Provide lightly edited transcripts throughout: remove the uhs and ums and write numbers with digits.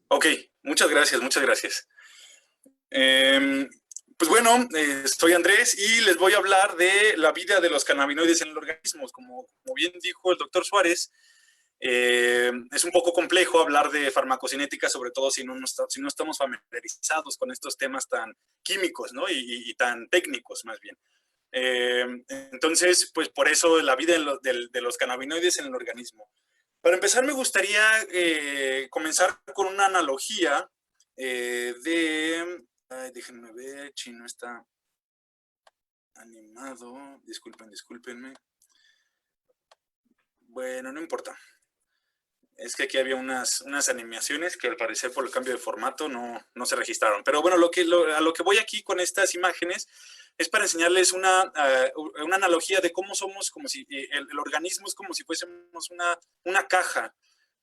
Ok, muchas gracias, muchas gracias. Eh, pues bueno, soy Andrés y les voy a hablar de la vida de los cannabinoides en el organismo. Como bien dijo el doctor Suárez, es un poco complejo hablar de farmacocinética, sobre todo si no estamos familiarizados con estos temas tan químicos, ¿no? Y tan técnicos, más bien. Eh, entonces, pues por eso la vida de los cannabinoides en el organismo. Para empezar, me gustaría comenzar con una analogía Ay, déjenme ver, Chino está animado. Discúlpenme. Bueno, no importa. Es que aquí había unas animaciones que al parecer por el cambio de formato no se registraron. Pero bueno, a lo que voy aquí con estas imágenes es para enseñarles una analogía de cómo somos, como si el organismo es como si fuésemos una caja,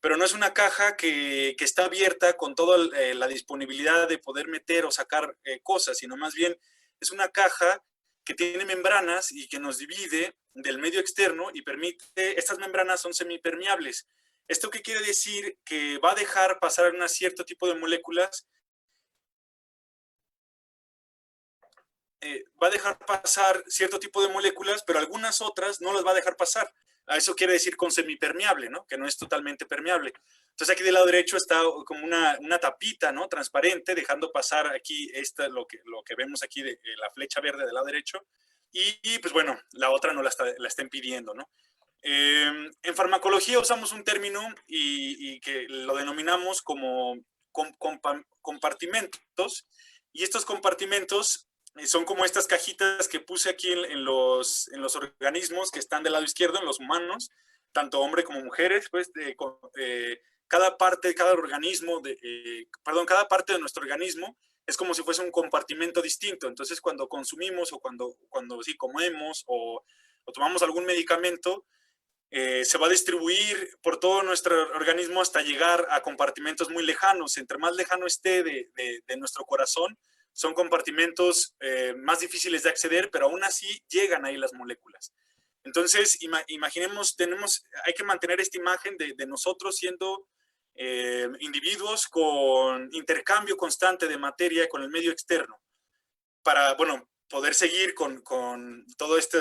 pero no es una caja que está abierta con toda la disponibilidad de poder meter o sacar cosas, sino más bien es una caja que tiene membranas y que nos divide del medio externo y permite, estas membranas son semipermeables. ¿Esto qué quiere decir? Que va a dejar pasar un cierto tipo de moléculas, va a dejar pasar cierto tipo de moléculas, pero algunas otras no las va a dejar pasar. A eso quiere decir con semipermeable, ¿no? Que no es totalmente permeable. Entonces aquí del lado derecho está como una tapita, ¿no? Transparente, dejando pasar aquí lo que vemos aquí de la flecha verde del lado derecho. Pues bueno, la otra no la está impidiendo, ¿no? En farmacología usamos un término y que lo denominamos como compartimentos, y estos compartimentos son como estas cajitas que puse aquí en los organismos que están del lado izquierdo, en los humanos, tanto hombres como mujeres, pues cada parte, cada organismo, cada parte de nuestro organismo es como si fuese un compartimento distinto. Entonces, cuando consumimos o cuando sí comemos o tomamos algún medicamento, se va a distribuir por todo nuestro organismo hasta llegar a compartimentos muy lejanos. Entre más lejano esté de nuestro corazón, son compartimentos más difíciles de acceder, pero aún así llegan ahí las moléculas. Entonces, imaginemos, hay que mantener esta imagen de nosotros siendo individuos con intercambio constante de materia con el medio externo para, bueno, poder seguir con toda esta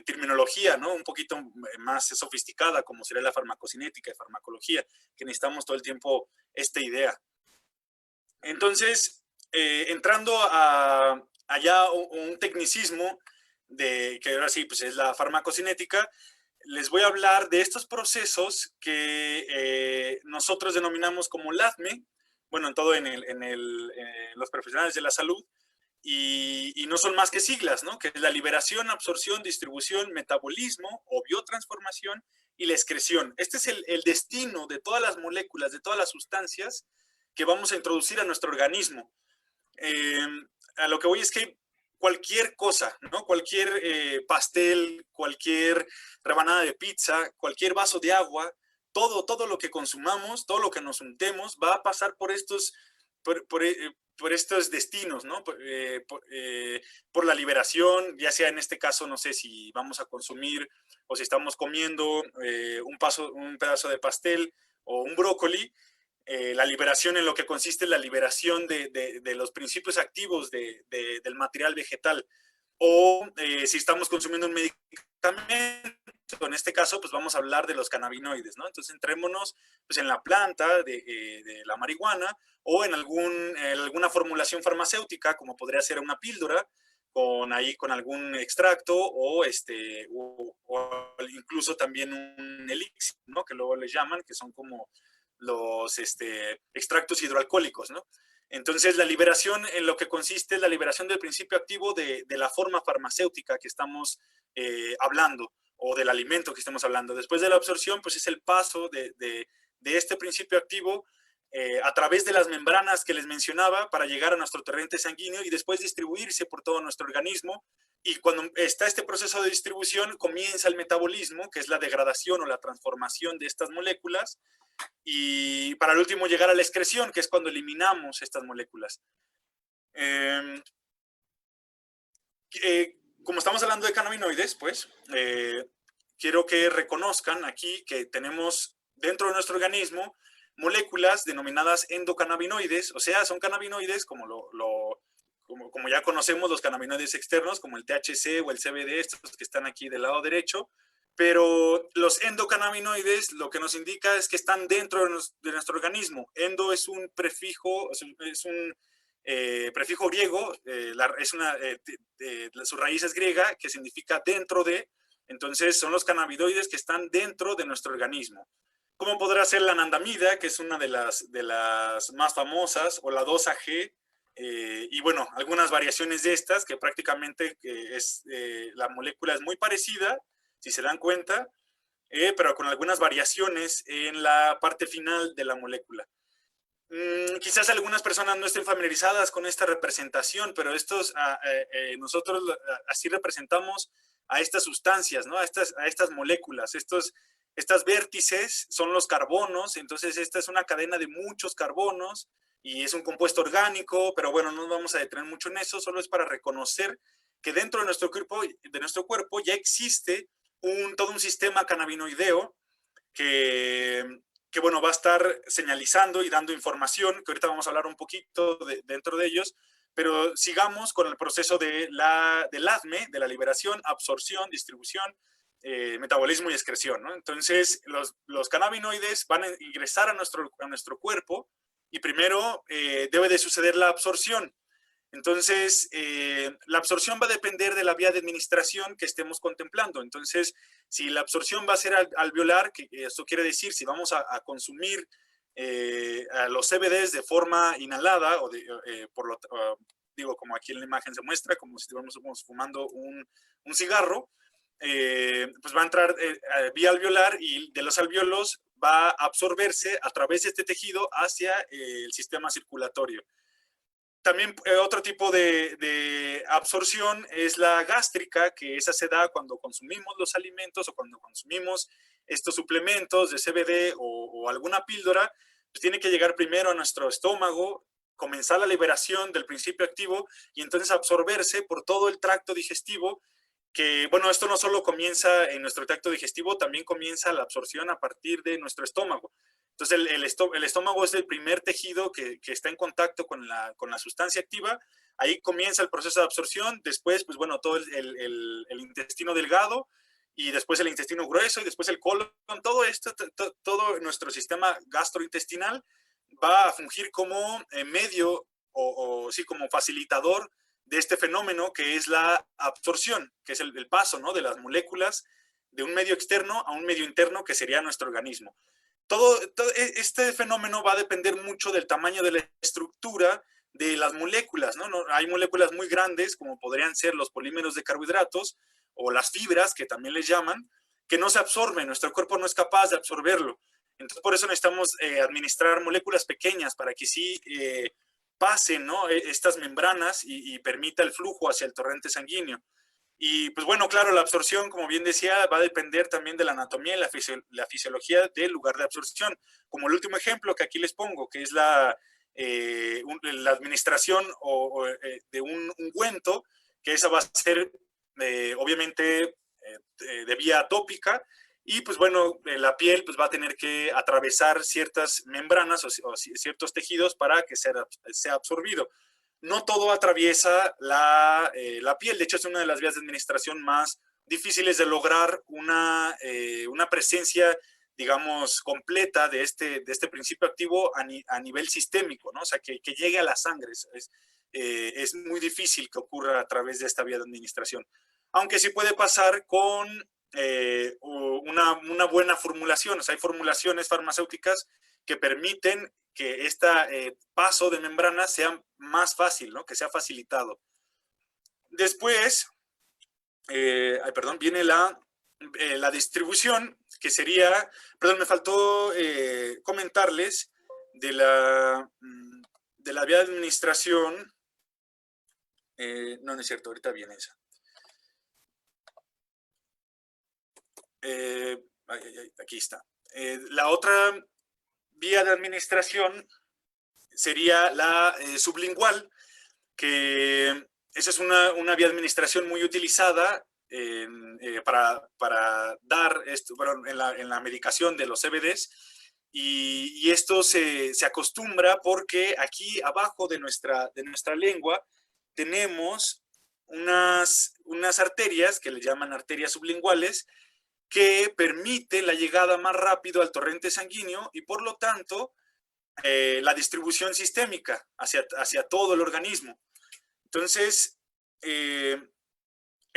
terminología, ¿no? Un poquito más sofisticada, como sería la farmacocinética y farmacología, que necesitamos todo el tiempo esta idea. Entonces, entrando allá un tecnicismo que ahora sí, pues es la farmacocinética, les voy a hablar de estos procesos que nosotros denominamos como LADME, bueno, en todo los profesionales de la salud, y no son más que siglas, ¿no? Que es la liberación, absorción, distribución, metabolismo o biotransformación y la excreción. Este es el destino de todas las moléculas, de todas las sustancias que vamos a introducir a nuestro organismo. Eh, a lo que voy es que cualquier cosa, ¿no? Cualquier pastel, cualquier rebanada de pizza, cualquier vaso de agua, todo lo que consumamos, todo lo que nos untemos, va a pasar por estos destinos, ¿no? Por la liberación, ya sea en este caso, no sé si vamos a consumir o si estamos comiendo un pedazo de pastel o un brócoli, la liberación en lo que consiste en la liberación de los principios activos del material vegetal. O si estamos consumiendo un medicamento, en este caso, pues vamos a hablar de los cannabinoides, ¿no? Entonces, entrémonos pues, en la planta de la marihuana o en alguna formulación farmacéutica, como podría ser una píldora, con algún extracto o incluso también un elixir, ¿no? Que luego les llaman, que son como los extractos hidroalcohólicos, ¿no? Entonces, la liberación en lo que consiste es la liberación del principio activo de la forma farmacéutica que estamos hablando o del alimento que estamos hablando. Después de la absorción, pues es el paso de este principio activo a través de las membranas que les mencionaba para llegar a nuestro torrente sanguíneo y después distribuirse por todo nuestro organismo. Y cuando está este proceso de distribución, comienza el metabolismo, que es la degradación o la transformación de estas moléculas, y para el último llegar a la excreción, que es cuando eliminamos estas moléculas. Como estamos hablando de cannabinoides, pues quiero que reconozcan aquí que tenemos dentro de nuestro organismo moléculas denominadas endocannabinoides, o sea, son cannabinoides como ya conocemos los cannabinoides externos, como el THC o el CBD, estos que están aquí del lado derecho, pero los endocannabinoides lo que nos indica es que están dentro de nuestro organismo. Endo es un prefijo, prefijo griego, su raíz es griega, que significa dentro de, entonces son los cannabinoides que están dentro de nuestro organismo. Como podrá ser la anandamida, que es una de las más famosas, o la 2-AG, y bueno, algunas variaciones de estas, que prácticamente la molécula es muy parecida, si se dan cuenta, pero con algunas variaciones en la parte final de la molécula. Quizás algunas personas no estén familiarizadas con esta representación, pero nosotros así representamos a estas sustancias, ¿no? a estas moléculas. Estas vértices son los carbonos, entonces esta es una cadena de muchos carbonos y es un compuesto orgánico, pero bueno, no nos vamos a detener mucho en eso, solo es para reconocer que dentro de nuestro cuerpo ya existe todo un sistema cannabinoideo que bueno, va a estar señalizando y dando información, que ahorita vamos a hablar un poquito dentro de ellos, pero sigamos con el proceso del ADME, de la liberación, absorción, distribución, metabolismo y excreción, ¿no? Entonces, los cannabinoides van a ingresar a nuestro cuerpo y primero debe de suceder la absorción. Entonces, la absorción va a depender de la vía de administración que estemos contemplando. Entonces, si la absorción va a ser alveolar, que esto quiere decir si vamos a consumir a los CBDs de forma inhalada, digo, como aquí en la imagen se muestra, como si estuviéramos fumando un cigarro, pues va a entrar vía alveolar y de los alvéolos va a absorberse a través de este tejido hacia el sistema circulatorio. También otro tipo de absorción es la gástrica, que esa se da cuando consumimos los alimentos o cuando consumimos estos suplementos de CBD o alguna píldora, pues tiene que llegar primero a nuestro estómago, comenzar la liberación del principio activo y entonces absorberse por todo el tracto digestivo, que bueno, esto no solo comienza en nuestro tracto digestivo, también comienza la absorción a partir de nuestro estómago. Entonces, el estómago es el primer tejido que está en contacto con la sustancia activa. Ahí comienza el proceso de absorción. Después, pues bueno, todo el intestino delgado y después el intestino grueso y después el colon. Todo esto, todo nuestro sistema gastrointestinal va a fungir como medio sí, como facilitador de este fenómeno que es la absorción, que es el paso, ¿no?, de las moléculas de un medio externo a un medio interno que sería nuestro organismo. Todo este fenómeno va a depender mucho del tamaño de la estructura de las moléculas, ¿no? Hay moléculas muy grandes, como podrían ser los polímeros de carbohidratos o las fibras, que también les llaman, que no se absorben, nuestro cuerpo no es capaz de absorberlo. Entonces, por eso necesitamos administrar moléculas pequeñas para que sí pasen, ¿no?, estas membranas y permita el flujo hacia el torrente sanguíneo. Y pues bueno, claro, la absorción, como bien decía, va a depender también de la anatomía y la fisiología del lugar de absorción. Como el último ejemplo que aquí les pongo, que es la administración de un ungüento, que esa va a ser obviamente de vía tópica, y pues bueno, la piel pues va a tener que atravesar ciertas membranas o ciertos tejidos para que sea absorbido. No todo atraviesa la piel. De hecho, es una de las vías de administración más difíciles de lograr una presencia, digamos, completa de este principio activo a nivel sistémico, ¿no? O sea, que llegue a la sangre. Es muy difícil que ocurra a través de esta vía de administración. Aunque sí puede pasar con una buena formulación. O sea, hay formulaciones farmacéuticas que permiten que este paso de membrana sea más fácil, ¿no?, que sea facilitado. Después, viene la distribución, que sería, perdón, me faltó comentarles de la vía de administración. No es cierto, ahorita viene esa. Aquí está. La otra vía de administración sería la sublingual, que esa es una vía de administración muy utilizada para dar esto, bueno, en la medicación de los CBDs, y esto se acostumbra porque aquí abajo de nuestra lengua tenemos unas arterias que le llaman arterias sublinguales que permiten la llegada más rápido al torrente sanguíneo y por lo tanto la distribución sistémica hacia todo el organismo. Entonces, el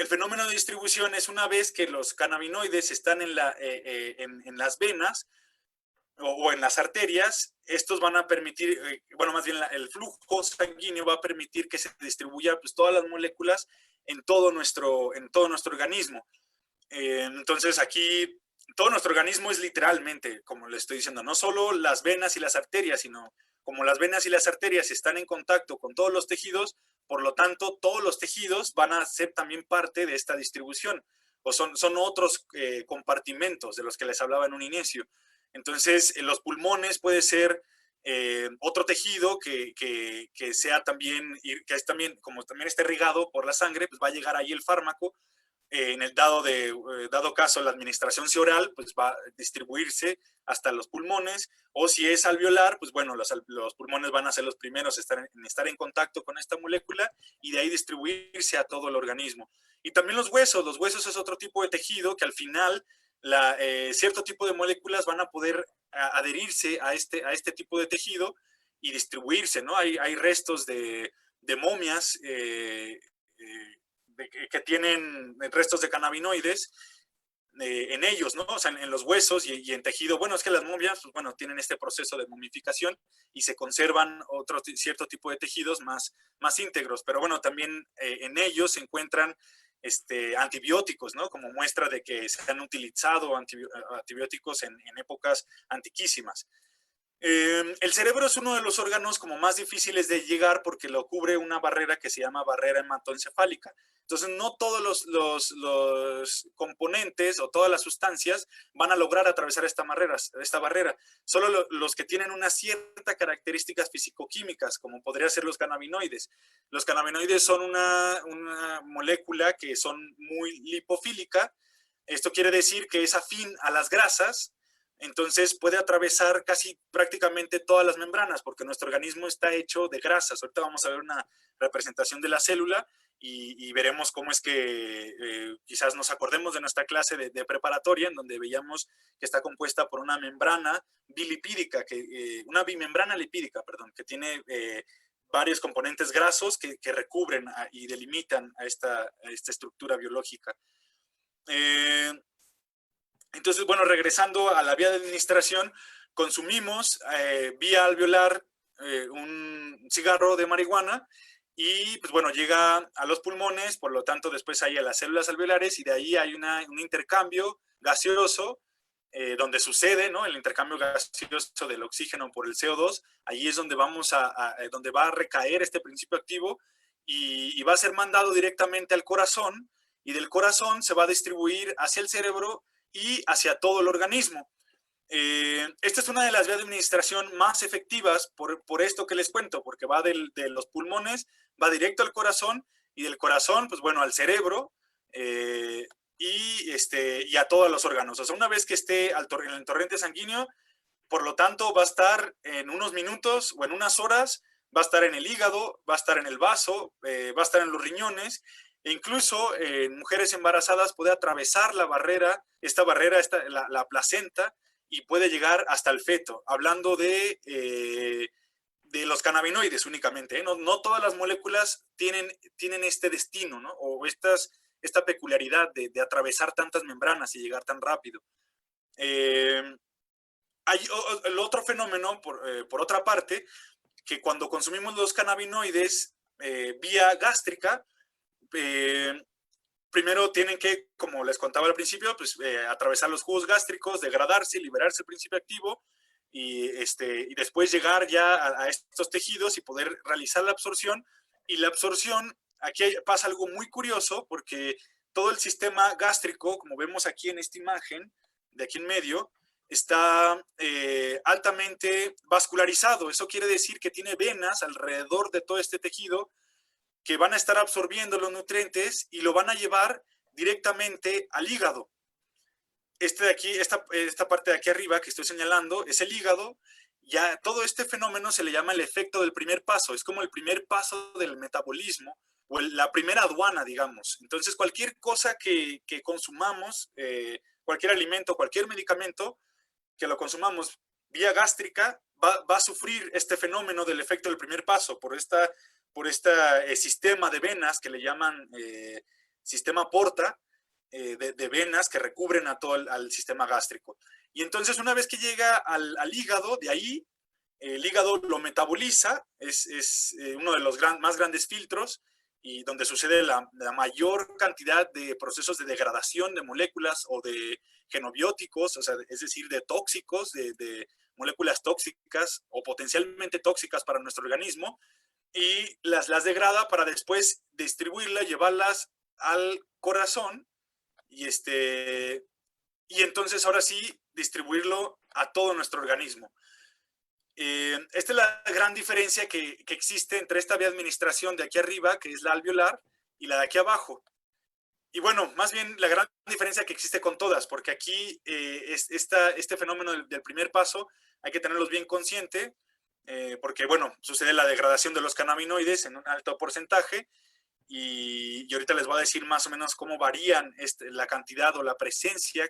fenómeno de distribución es una vez que los cannabinoides están en las venas o en las arterias, estos van a permitir, bueno, más bien el flujo sanguíneo va a permitir que se distribuya pues, todas las moléculas en todo nuestro organismo. Entonces aquí todo nuestro organismo es literalmente, como le estoy diciendo, no solo las venas y las arterias, sino como las venas y las arterias están en contacto con todos los tejidos, por lo tanto todos los tejidos van a ser también parte de esta distribución, o son otros compartimentos de los que les hablaba en un inicio. Entonces en los pulmones puede ser otro tejido que sea también, que es también, como también esté irrigado por la sangre, pues va a llegar ahí el fármaco. En el dado caso la administración sea oral, pues va a distribuirse hasta los pulmones, o si es alveolar, pues bueno, los pulmones van a ser los primeros en estar en contacto con esta molécula y de ahí distribuirse a todo el organismo. Y también los huesos es otro tipo de tejido que al final cierto tipo de moléculas van a poder adherirse a este tipo de tejido y distribuirse, ¿no? Hay restos de momias que tienen restos de cannabinoides en ellos, ¿no? O sea, en los huesos y en tejido. Bueno, es que las momias, pues, bueno, tienen este proceso de momificación y se conservan cierto tipo de tejidos más íntegros. Pero bueno, también en ellos se encuentran antibióticos, ¿no? Como muestra de que se han utilizado antibióticos en épocas antiquísimas. El cerebro es uno de los órganos como más difíciles de llegar porque lo cubre una barrera que se llama barrera hematoencefálica. Entonces, no todos los componentes o todas las sustancias van a lograr atravesar esta barrera. Solo los que tienen unas ciertas características fisicoquímicas, como podría ser los cannabinoides. Los cannabinoides son una molécula que son muy lipofílica. Esto quiere decir que es afín a las grasas. Entonces puede atravesar casi prácticamente todas las membranas porque nuestro organismo está hecho de grasas. Ahorita vamos a ver una representación de la célula y veremos cómo es que quizás nos acordemos de nuestra clase de preparatoria en donde veíamos que está compuesta por una membrana bilipídica, una bimembrana lipídica, perdón, que tiene varios componentes grasos que recubren y delimitan a esta estructura biológica. Entonces, bueno, regresando a la vía de administración, consumimos vía alveolar un cigarro de marihuana y, pues bueno, llega a los pulmones, por lo tanto, después hay a las células alveolares y de ahí hay un intercambio gaseoso donde sucede, ¿no? El intercambio gaseoso del oxígeno por el CO2. Ahí es donde donde va a recaer este principio activo y va a ser mandado directamente al corazón y del corazón se va a distribuir hacia el cerebro y hacia todo el organismo. Esta es una de las vías de administración más efectivas por esto que les cuento, porque va de los pulmones, va directo al corazón y del corazón, pues bueno, al cerebro y a todos los órganos. O sea, una vez que esté en el torrente sanguíneo, por lo tanto, va a estar en unos minutos o en unas horas, va a estar en el hígado, va a estar en el vaso, va a estar en los riñones, e incluso en mujeres embarazadas puede atravesar la barrera, la placenta, y puede llegar hasta el feto, hablando de los cannabinoides únicamente. No todas las moléculas tienen este destino, ¿no? O esta peculiaridad de atravesar tantas membranas y llegar tan rápido. Hay el otro fenómeno, por otra parte, que cuando consumimos los cannabinoides vía gástrica, primero tienen que, como les contaba al principio, pues, atravesar los jugos gástricos, degradarse, liberarse el principio activo y después llegar ya a estos tejidos y poder realizar la absorción. Y la absorción, aquí pasa algo muy curioso porque todo el sistema gástrico, como vemos aquí en esta imagen, de aquí en medio, está altamente vascularizado. Eso quiere decir que tiene venas alrededor de todo este tejido que van a estar absorbiendo los nutrientes y lo van a llevar directamente al hígado. este de aquí, esta parte de aquí arriba que estoy señalando, es el hígado. Ya todo este fenómeno se le llama el efecto del primer paso. Es como el primer paso del metabolismo o la primera aduana, digamos. Entonces, cualquier cosa que consumamos, cualquier alimento, cualquier medicamento que lo consumamos vía gástrica, va a sufrir este fenómeno del efecto del primer paso por este sistema de venas que le llaman sistema porta, de venas que recubren a todo al sistema gástrico. Y entonces, una vez que llega al hígado, de ahí, el hígado lo metaboliza, es uno de los más grandes filtros y donde sucede la mayor cantidad de procesos de degradación de moléculas o de genobióticos, o sea, es decir, de tóxicos, de moléculas tóxicas o potencialmente tóxicas para nuestro organismo, y las degrada para después distribuirlas, llevarlas al corazón y, y entonces ahora sí distribuirlo a todo nuestro organismo. Esta es la gran diferencia que existe entre esta vía de administración de aquí arriba, que es la alveolar, y la de aquí abajo. Y bueno, más bien la gran diferencia que existe con todas, porque aquí este fenómeno del primer paso hay que tenerlos bien consciente, porque bueno, sucede la degradación de los cannabinoides en un alto porcentaje, y ahorita les voy a decir más o menos cómo varían la cantidad o la presencia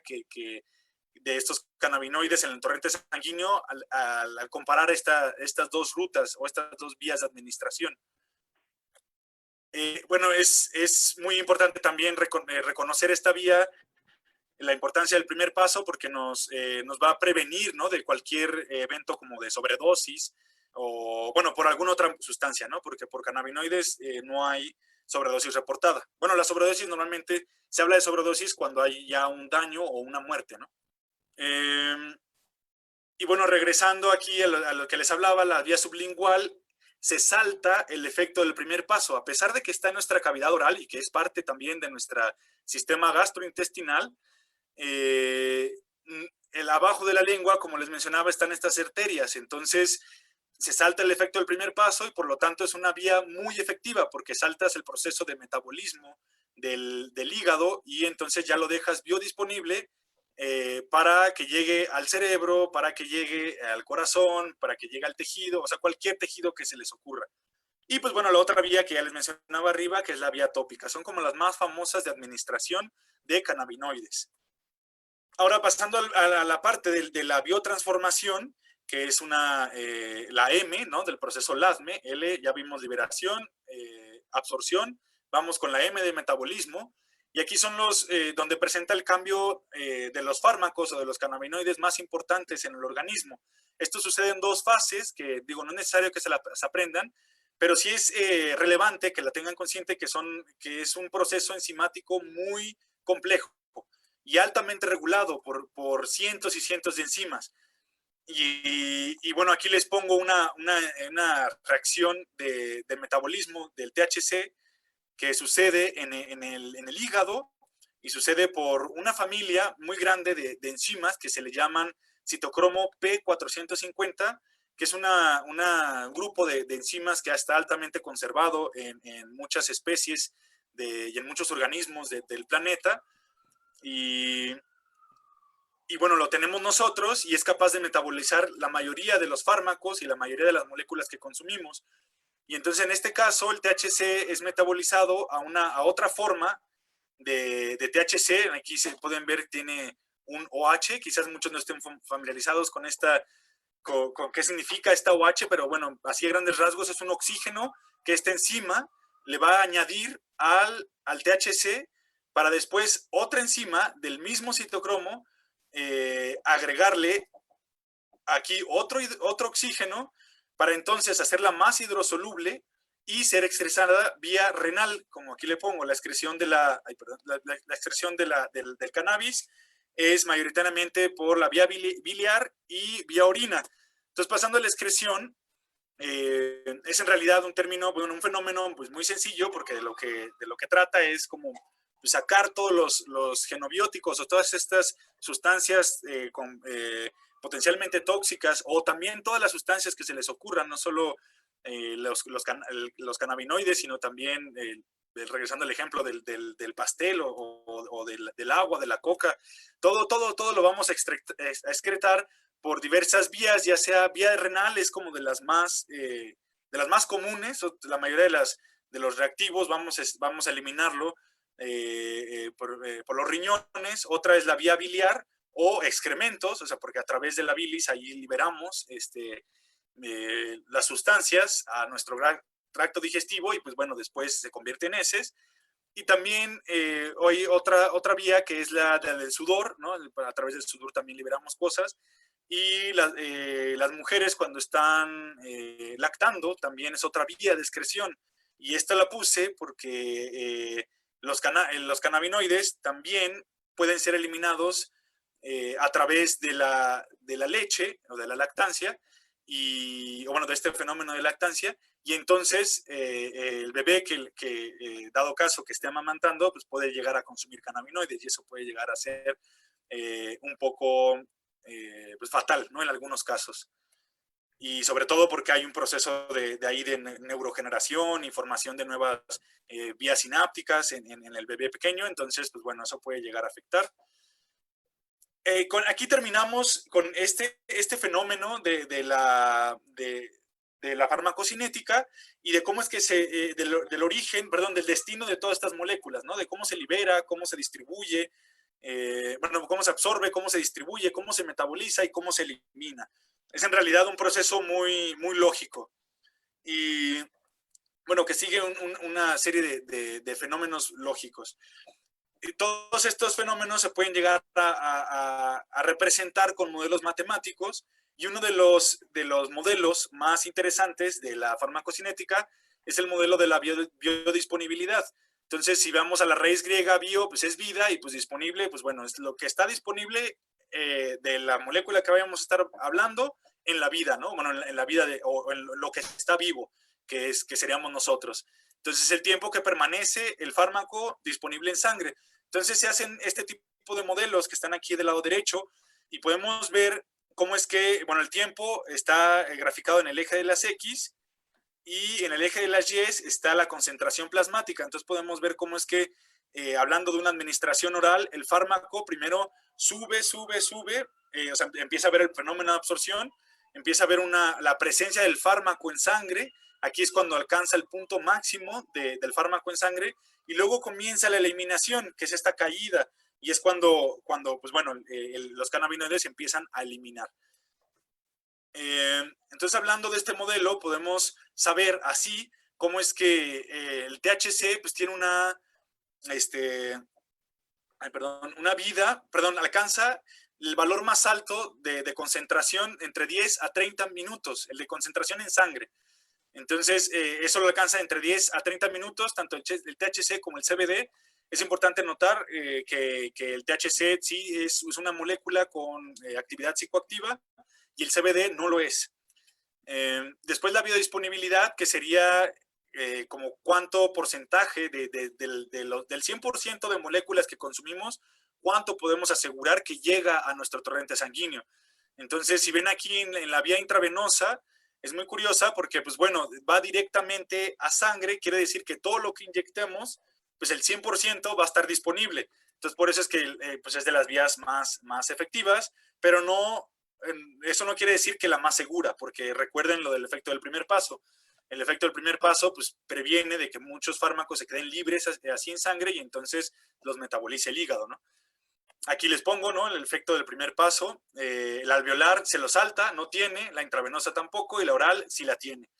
de estos cannabinoides en el torrente sanguíneo al comparar estas dos rutas o estas dos vías de administración. Bueno, es muy importante también reconocer esta vía, la importancia del primer paso, porque nos va a prevenir, ¿no?, de cualquier evento como de sobredosis o, bueno, por alguna otra sustancia, ¿no? Porque por cannabinoides no hay sobredosis reportada. Bueno, la sobredosis normalmente se habla de sobredosis cuando hay ya un daño o una muerte, ¿no? Y bueno, regresando aquí a lo que les hablaba, la vía sublingual, se salta el efecto del primer paso, a pesar de que está en nuestra cavidad oral y que es parte también de nuestro sistema gastrointestinal. El abajo de la lengua, como les mencionaba, están estas arterias, entonces se salta el efecto del primer paso y por lo tanto es una vía muy efectiva porque saltas el proceso de metabolismo del hígado y entonces ya lo dejas biodisponible para que llegue al cerebro, para que llegue al corazón, para que llegue al tejido, o sea, cualquier tejido que se les ocurra. Y pues bueno, la otra vía que ya les mencionaba arriba, que es la vía tópica. Son como las más famosas de administración de cannabinoides. Ahora pasando a la parte de la biotransformación, que es la M, ¿no?, del proceso LADME. L, ya vimos liberación, absorción. Vamos con la M de metabolismo. Y aquí son donde presenta el cambio de los fármacos o de los cannabinoides más importantes en el organismo. Esto sucede en dos fases, que digo, no es necesario que se las aprendan, pero sí es relevante que la tengan consciente que es un proceso enzimático muy complejo y altamente regulado por cientos y cientos de enzimas. Y bueno, aquí les pongo una reacción de metabolismo del THC que sucede en el hígado y sucede por una familia muy grande de enzimas que se le llaman citocromo P450, que es un grupo de enzimas que está altamente conservado en muchas especies y en muchos organismos del planeta. Y bueno, lo tenemos nosotros y es capaz de metabolizar la mayoría de los fármacos y la mayoría de las moléculas que consumimos. Y entonces en este caso el THC es metabolizado a otra forma de THC. Aquí se pueden ver, tiene un OH, quizás muchos no estén familiarizados con qué significa esta OH, pero bueno, así a grandes rasgos es un oxígeno que esta enzima le va a añadir al THC para después otra enzima del mismo citocromo agregarle aquí otro oxígeno para entonces hacerla más hidrosoluble y ser excretada vía renal, como aquí le pongo, la excreción la excreción del cannabis es mayoritariamente por la vía biliar y vía orina. Entonces, pasando a la excreción, es en realidad un fenómeno pues, muy sencillo, porque de lo que trata es como sacar todos los genobióticos o todas estas sustancias potencialmente tóxicas, o también todas las sustancias que se les ocurran, no solo los cannabinoides, sino también regresando al ejemplo del pastel o del agua, de la coca, todo lo vamos a excretar por diversas vías, ya sea vías renales como de las más comunes, la mayoría de los reactivos vamos a eliminarlo por los riñones. Otra es la vía biliar o excrementos, o sea, porque a través de la bilis ahí liberamos las sustancias a nuestro tracto digestivo y pues bueno, después se convierte en heces. Y también hay otra vía que es la del sudor, ¿no? A través del sudor también liberamos cosas. Y las mujeres cuando están lactando también es otra vía de excreción. Y esta la puse porque los cannabinoides también pueden ser eliminados a través de la leche o de la lactancia, o bueno, de este fenómeno de lactancia. Y entonces el bebé dado caso que esté amamantando, pues puede llegar a consumir cannabinoides y eso puede llegar a ser un poco pues fatal, ¿no? En algunos casos. Y sobre todo porque hay un proceso de neurogeneración y formación de nuevas vías sinápticas en el bebé pequeño, entonces, pues bueno, eso puede llegar a afectar. Aquí terminamos con este fenómeno de la farmacocinética y de cómo es que del origen, perdón, del destino de todas estas moléculas, ¿no? De cómo se libera, cómo se distribuye, bueno, cómo se absorbe, cómo se distribuye, cómo se metaboliza y cómo se elimina. Es en realidad un proceso muy, muy lógico y, bueno, que sigue una serie de fenómenos lógicos. Y todos estos fenómenos se pueden llegar a representar con modelos matemáticos y uno de los modelos más interesantes de la farmacocinética es el modelo de la biodisponibilidad. Entonces, si vamos a la raíz griega, bio, pues es vida y pues disponible, pues bueno, es lo que está disponible de la molécula que vayamos a estar hablando en la vida, ¿no? Bueno, en la vida o en lo que está vivo, que seríamos nosotros. Entonces, el tiempo que permanece el fármaco disponible en sangre. Entonces se hacen este tipo de modelos que están aquí del lado derecho y podemos ver cómo es que, bueno, el tiempo está graficado en el eje de las X y en el eje de las Y está la concentración plasmática. Entonces podemos ver cómo es que, hablando de una administración oral, el fármaco primero sube, o sea, empieza a ver el fenómeno de absorción, empieza a ver la presencia del fármaco en sangre. Aquí es cuando alcanza el punto máximo del fármaco en sangre y luego comienza la eliminación, que es esta caída, y es cuando pues bueno, los cannabinoides empiezan a eliminar. Entonces, hablando de este modelo, podemos saber así cómo es que el THC pues tiene alcanza el valor más alto de concentración entre 10 a 30 minutos, el de concentración en sangre. Entonces, eso lo alcanza entre 10 a 30 minutos, tanto el THC como el CBD. Es importante notar que el THC sí es una molécula con actividad psicoactiva y el CBD no lo es. Después la biodisponibilidad, que sería como cuánto porcentaje del 100% de moléculas que consumimos, cuánto podemos asegurar que llega a nuestro torrente sanguíneo. Entonces, si ven aquí en la vía intravenosa, es muy curiosa porque, pues bueno, va directamente a sangre, quiere decir que todo lo que inyectemos, pues el 100% va a estar disponible. Entonces, por eso es que pues es de las vías más efectivas, pero no, eso no quiere decir que la más segura, porque recuerden lo del efecto del primer paso. El efecto del primer paso, pues previene de que muchos fármacos se queden libres así en sangre y entonces los metabolice el hígado, ¿no? Aquí les pongo, ¿no? El efecto del primer paso. El alveolar se lo salta, no tiene, la intravenosa tampoco, y la oral sí la tiene.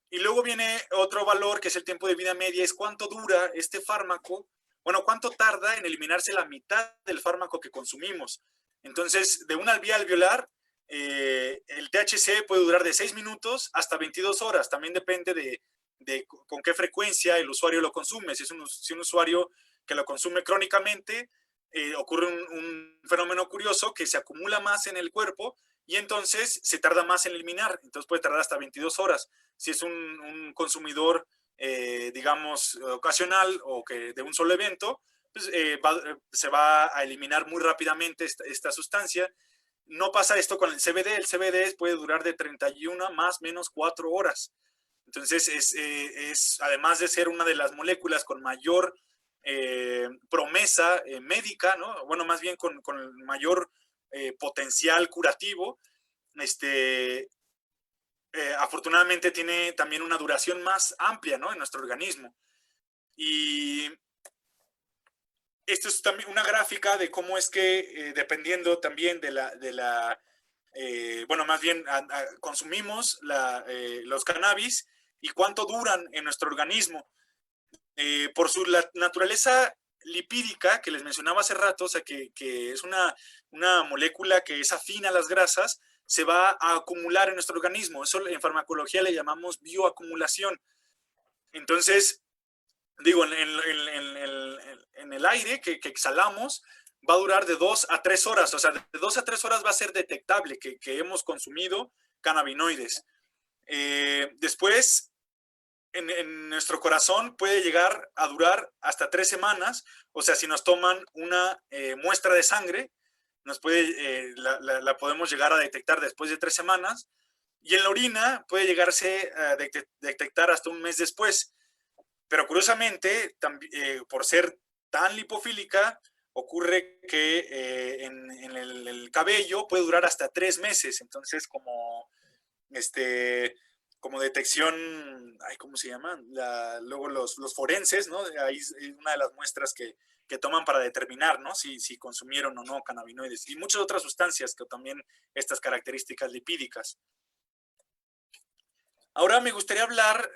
Y luego viene otro valor, que es el tiempo de vida media, es cuánto dura este fármaco, bueno, cuánto tarda en eliminarse la mitad del fármaco que consumimos. Entonces, de una vía alveolar, el THC puede durar de 6 minutos hasta 22 horas. También depende de con qué frecuencia el usuario lo consume. Si es un usuario que lo consume crónicamente, ocurre un fenómeno curioso que se acumula más en el cuerpo y entonces se tarda más en eliminar, entonces puede tardar hasta 22 horas. Si es un consumidor, digamos, ocasional o que de un solo evento, pues, se va a eliminar muy rápidamente esta sustancia. No pasa esto con el CBD puede durar de 31 más menos 4 horas. Entonces, además de ser una de las moléculas con mayor promesa médica, ¿no? Bueno, más bien con el mayor potencial curativo, afortunadamente tiene también una duración más amplia, ¿no? En nuestro organismo. Y esto es también una gráfica de cómo es que, dependiendo también bueno, más bien consumimos los cannabis y cuánto duran en nuestro organismo. Por su naturaleza lipídica, que les mencionaba hace rato, o sea, que es una molécula que es afín a las grasas, se va a acumular en nuestro organismo. Eso en farmacología le llamamos bioacumulación. Entonces, digo, en el aire que exhalamos, va a durar de 2 a 3 horas, o sea, de 2 a 3 horas va a ser detectable que hemos consumido cannabinoides. Después, en nuestro corazón puede llegar a durar hasta 3 semanas, o sea, si nos toman una muestra de sangre, la podemos llegar a detectar después de 3 semanas, y en la orina puede llegarse a detectar hasta un mes después. Pero curiosamente, por ser tan lipofílica, ocurre que en el cabello puede durar hasta 3 meses. Entonces, como detección, ay, ¿cómo se llama? Luego los forenses, ¿no? Ahí es una de las muestras que toman para determinar, ¿no? Si consumieron o no cannabinoides. Y muchas otras sustancias que también estas características lipídicas. Ahora me gustaría hablar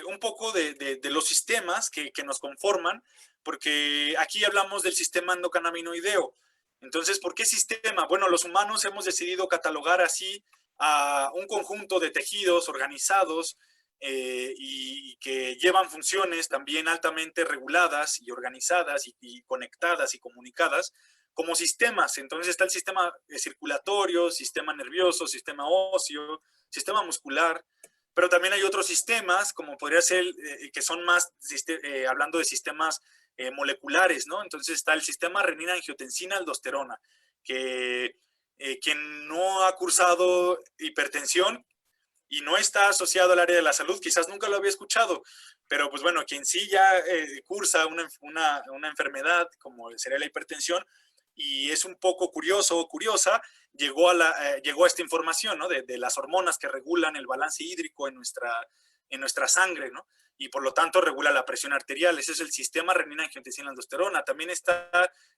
un poco de los sistemas que nos conforman, porque aquí hablamos del sistema endocannabinoideo. Entonces, ¿por qué sistema? Bueno, los humanos hemos decidido catalogar así a un conjunto de tejidos organizados y que llevan funciones también altamente reguladas y organizadas y conectadas y comunicadas como sistemas. Entonces está el sistema circulatorio, sistema nervioso, sistema óseo, sistema muscular, pero también hay otros sistemas, como podría ser, que son más, hablando de sistemas moleculares, ¿no? Entonces está el sistema renina-angiotensina-aldosterona, que quien no ha cursado hipertensión y no está asociado al área de la salud, quizás nunca lo había escuchado, pero pues bueno, quien sí ya cursa una enfermedad como sería la hipertensión, y es un poco curioso o curiosa, llegó a esta información, ¿no? De las hormonas que regulan el balance hídrico en nuestra sangre, ¿no? Y por lo tanto regula la presión arterial. Ese es el sistema renina-angiotensina-aldosterona. También está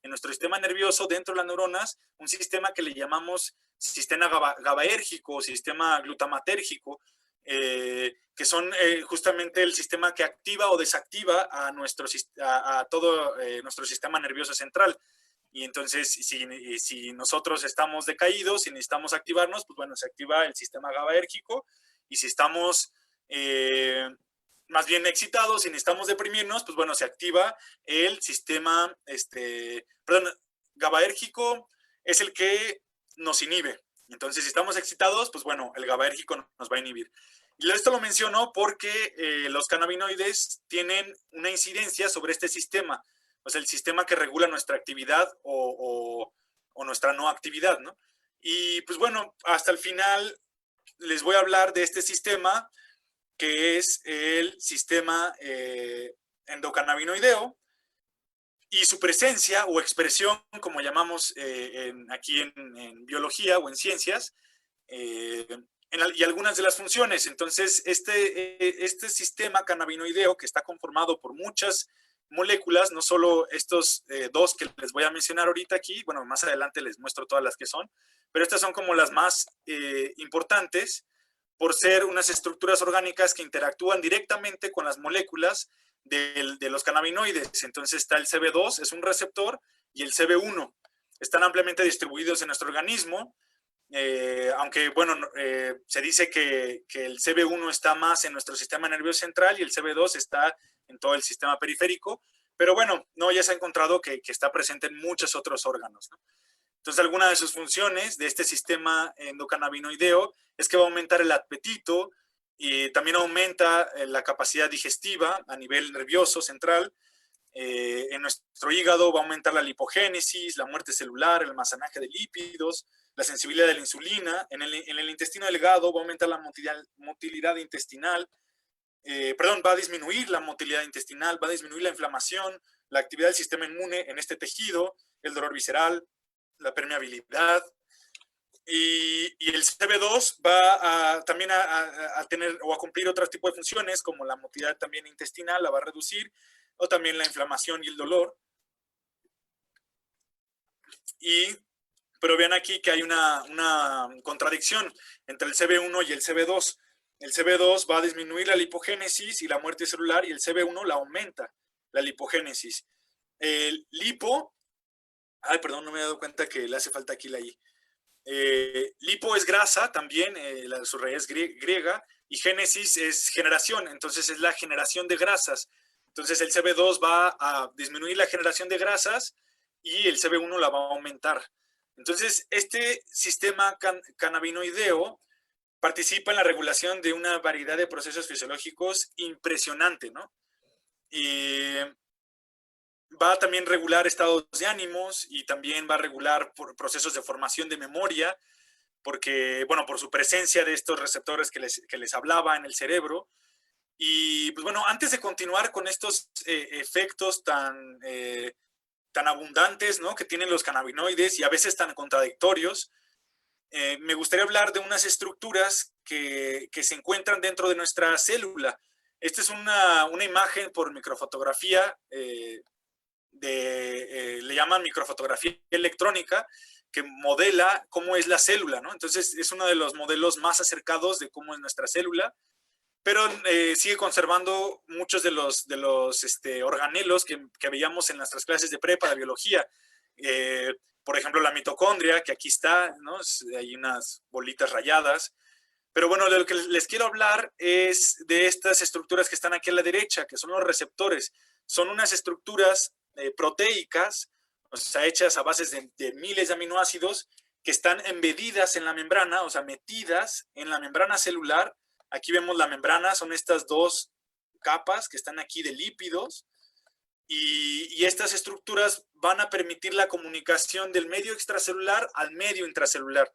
en nuestro sistema nervioso, dentro de las neuronas, un sistema que le llamamos sistema GABAérgico o sistema glutamatérgico, que son justamente el sistema que activa o desactiva a todo nuestro sistema nervioso central. Y entonces, si nosotros estamos decaídos y necesitamos activarnos, pues bueno, se activa el sistema GABAérgico. Y si estamos más bien excitados y necesitamos deprimirnos, pues bueno, se activa el sistema, perdón, GABAérgico es el que nos inhibe. Entonces, si estamos excitados, pues bueno, el GABAérgico nos va a inhibir. Y esto lo menciono porque los cannabinoides tienen una incidencia sobre este sistema, o sea, el sistema que regula nuestra actividad o nuestra no actividad, ¿no? Y pues bueno, hasta el final les voy a hablar de este sistema, que es el sistema endocannabinoideo, y su presencia o expresión, como llamamos aquí en biología o en ciencias, y algunas de las funciones. Entonces, este sistema cannabinoideo, que está conformado por muchas moléculas, no solo estos dos que les voy a mencionar ahorita aquí, bueno, más adelante les muestro todas las que son, pero estas son como las más importantes por ser unas estructuras orgánicas que interactúan directamente con las moléculas de los cannabinoides. Entonces está el CB2, es un receptor, y el CB1. Están ampliamente distribuidos en nuestro organismo, aunque, bueno, se dice que el CB1 está más en nuestro sistema nervioso central y el CB2 está en todo el sistema periférico, pero bueno, no, ya se ha encontrado que está presente en muchos otros órganos, ¿no? Entonces, alguna de sus funciones de este sistema endocannabinoideo es que va a aumentar el apetito y también aumenta la capacidad digestiva a nivel nervioso central. En nuestro hígado va a aumentar la lipogénesis, la muerte celular, el almacenaje de lípidos, la sensibilidad de la insulina. En el intestino delgado va a aumentar la motilidad intestinal, va a disminuir la motilidad intestinal, va a disminuir la inflamación, la actividad del sistema inmune en este tejido, el dolor visceral, la permeabilidad. Y el CB2 va también a tener o a cumplir otro tipo de funciones, como la motilidad también intestinal, la va a reducir, o también la inflamación y el dolor. Pero vean aquí que hay una contradicción entre el CB1 y el CB2. El CB2 va a disminuir la lipogénesis y la muerte celular, y el CB1 la aumenta, la lipogénesis. El lipo, perdón, no me he dado cuenta que le hace falta aquí la I. Lipo es grasa también, su raíz griega, y génesis es generación, entonces es la generación de grasas. Entonces el CB2 va a disminuir la generación de grasas y el CB1 la va a aumentar. Entonces este sistema cannabinoideo participa en la regulación de una variedad de procesos fisiológicos impresionante, ¿no? Y va a también regular estados de ánimos y también va a regular procesos de formación de memoria, porque, bueno, por su presencia de estos receptores que les hablaba en el cerebro. Y, pues bueno, antes de continuar con estos efectos tan abundantes, ¿no?, que tienen los cannabinoides y a veces tan contradictorios, me gustaría hablar de unas estructuras que se encuentran dentro de nuestra célula. Esta es una imagen por microfotografía, le llaman microfotografía electrónica, que modela cómo es la célula, ¿no? Entonces es uno de los modelos más acercados de cómo es nuestra célula, pero sigue conservando muchos de los organelos que veíamos en nuestras clases de prepa de biología. Por ejemplo, la mitocondria, que aquí está, ¿no? Hay unas bolitas rayadas. Pero bueno, de lo que les quiero hablar es de estas estructuras que están aquí a la derecha, que son los receptores. Son unas estructuras proteicas, o sea, hechas a bases de miles de aminoácidos, que están embedidas en la membrana, o sea, metidas en la membrana celular. Aquí vemos la membrana, son estas dos capas que están aquí de lípidos, y estas estructuras van a permitir la comunicación del medio extracelular al medio intracelular.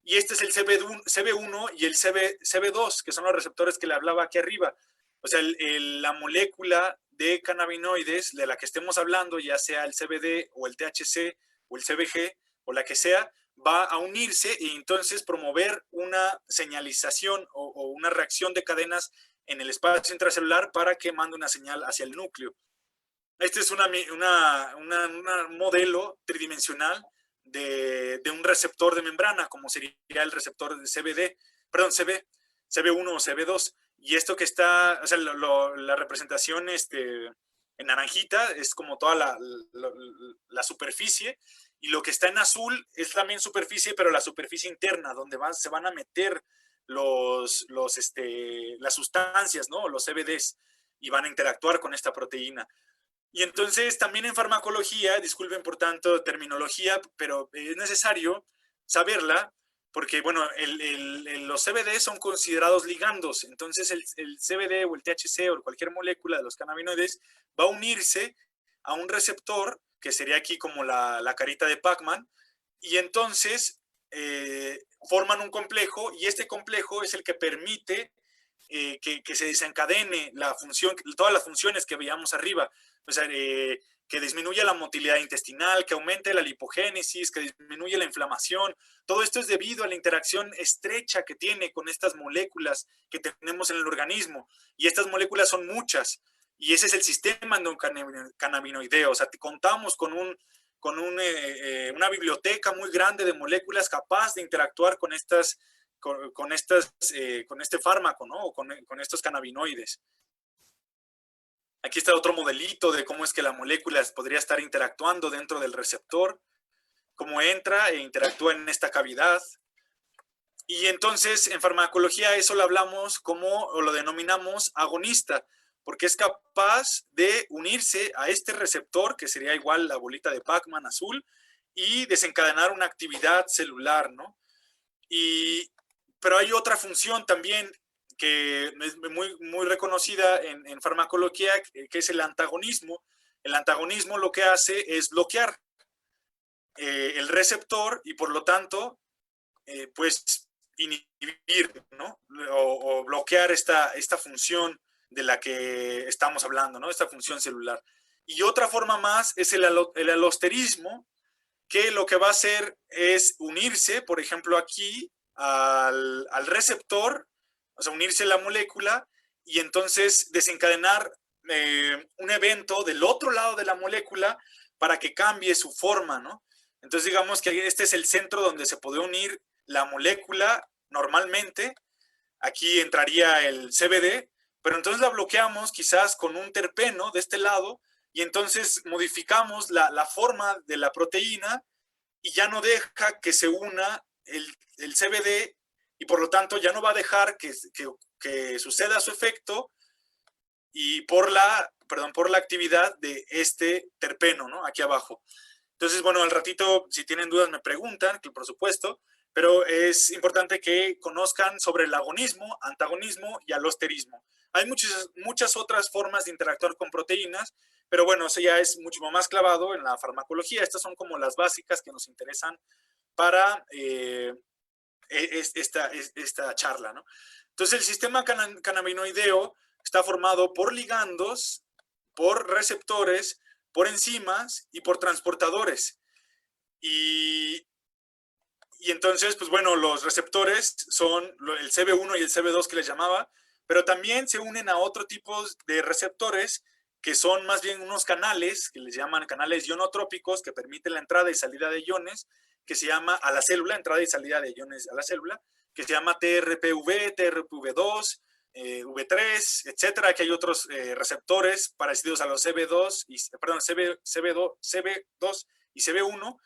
Y este es el CB1 y el CB2, que son los receptores que le hablaba aquí arriba. O sea, la molécula de cannabinoides de la que estemos hablando, ya sea el CBD o el THC o el CBG o la que sea, va a unirse y entonces promover una señalización o una reacción de cadenas en el espacio intracelular para que mande una señal hacia el núcleo. Este es un modelo tridimensional de un receptor de membrana, como sería el receptor de CB1 o CB2. Y esto que está, o sea, la representación en naranjita es como toda la superficie, y lo que está en azul es también superficie, pero la superficie interna, donde se van a meter las sustancias, ¿no? Los CBDs, y van a interactuar con esta proteína. Y entonces también en farmacología, disculpen por tanto terminología, pero es necesario saberla, porque bueno, los CBD son considerados ligandos. Entonces el CBD o el THC o cualquier molécula de los cannabinoides va a unirse a un receptor, que sería aquí como la carita de Pac-Man, y entonces forman un complejo, y este complejo es el que permite que se desencadene todas las funciones que veíamos arriba. O sea, que disminuya la motilidad intestinal, que aumente la lipogénesis, que disminuya la inflamación. Todo esto es debido a la interacción estrecha que tiene con estas moléculas que tenemos en el organismo. Y estas moléculas son muchas. Y ese es el sistema endocannabinoideo. O sea, contamos con una biblioteca muy grande de moléculas capaz de interactuar con este fármaco, ¿no? O con estos cannabinoides. Aquí está otro modelito de cómo es que la molécula podría estar interactuando dentro del receptor, cómo entra e interactúa en esta cavidad. Y entonces en farmacología eso lo hablamos o lo denominamos agonista, porque es capaz de unirse a este receptor, que sería igual la bolita de Pac-Man azul, y desencadenar una actividad celular, ¿no? Pero hay otra función también que es muy reconocida en farmacología, que es el antagonismo. El antagonismo lo que hace es bloquear el receptor y por lo tanto, pues inhibir, ¿no? O bloquear esta función de la que estamos hablando, ¿no? Esta función celular. Y otra forma más es el alosterismo, que lo que va a hacer es unirse, por ejemplo, aquí al receptor, o sea, unirse a la molécula y entonces desencadenar un evento del otro lado de la molécula para que cambie su forma, ¿no? Entonces digamos que este es el centro donde se puede unir la molécula normalmente. Aquí entraría el CBD, pero entonces la bloqueamos quizás con un terpeno de este lado y entonces modificamos la forma de la proteína y ya no deja que se una el CBD y por lo tanto ya no va a dejar que suceda su efecto y por la actividad de este terpeno, ¿no? Aquí abajo. Entonces, bueno, al ratito, si tienen dudas, me preguntan, que por supuesto, pero es importante que conozcan sobre el agonismo, antagonismo y alosterismo. Hay muchas otras formas de interactuar con proteínas, pero bueno, eso ya es mucho más clavado en la farmacología. Estas son como las básicas que nos interesan para esta charla, ¿no? Entonces, el sistema cannabinoideo está formado por ligandos, por receptores, por enzimas y por transportadores. Y entonces, pues bueno, los receptores son el CB1 y el CB2 que les llamaba, pero también se unen a otro tipo de receptores que son más bien unos canales, que les llaman canales ionotrópicos, que permiten la entrada y salida de iones, que se llama a la célula, entrada y salida de iones a la célula, que se llama TRPV, TRPV2, V3, etcétera, que hay otros receptores parecidos a los CB2, CB2 y CB1,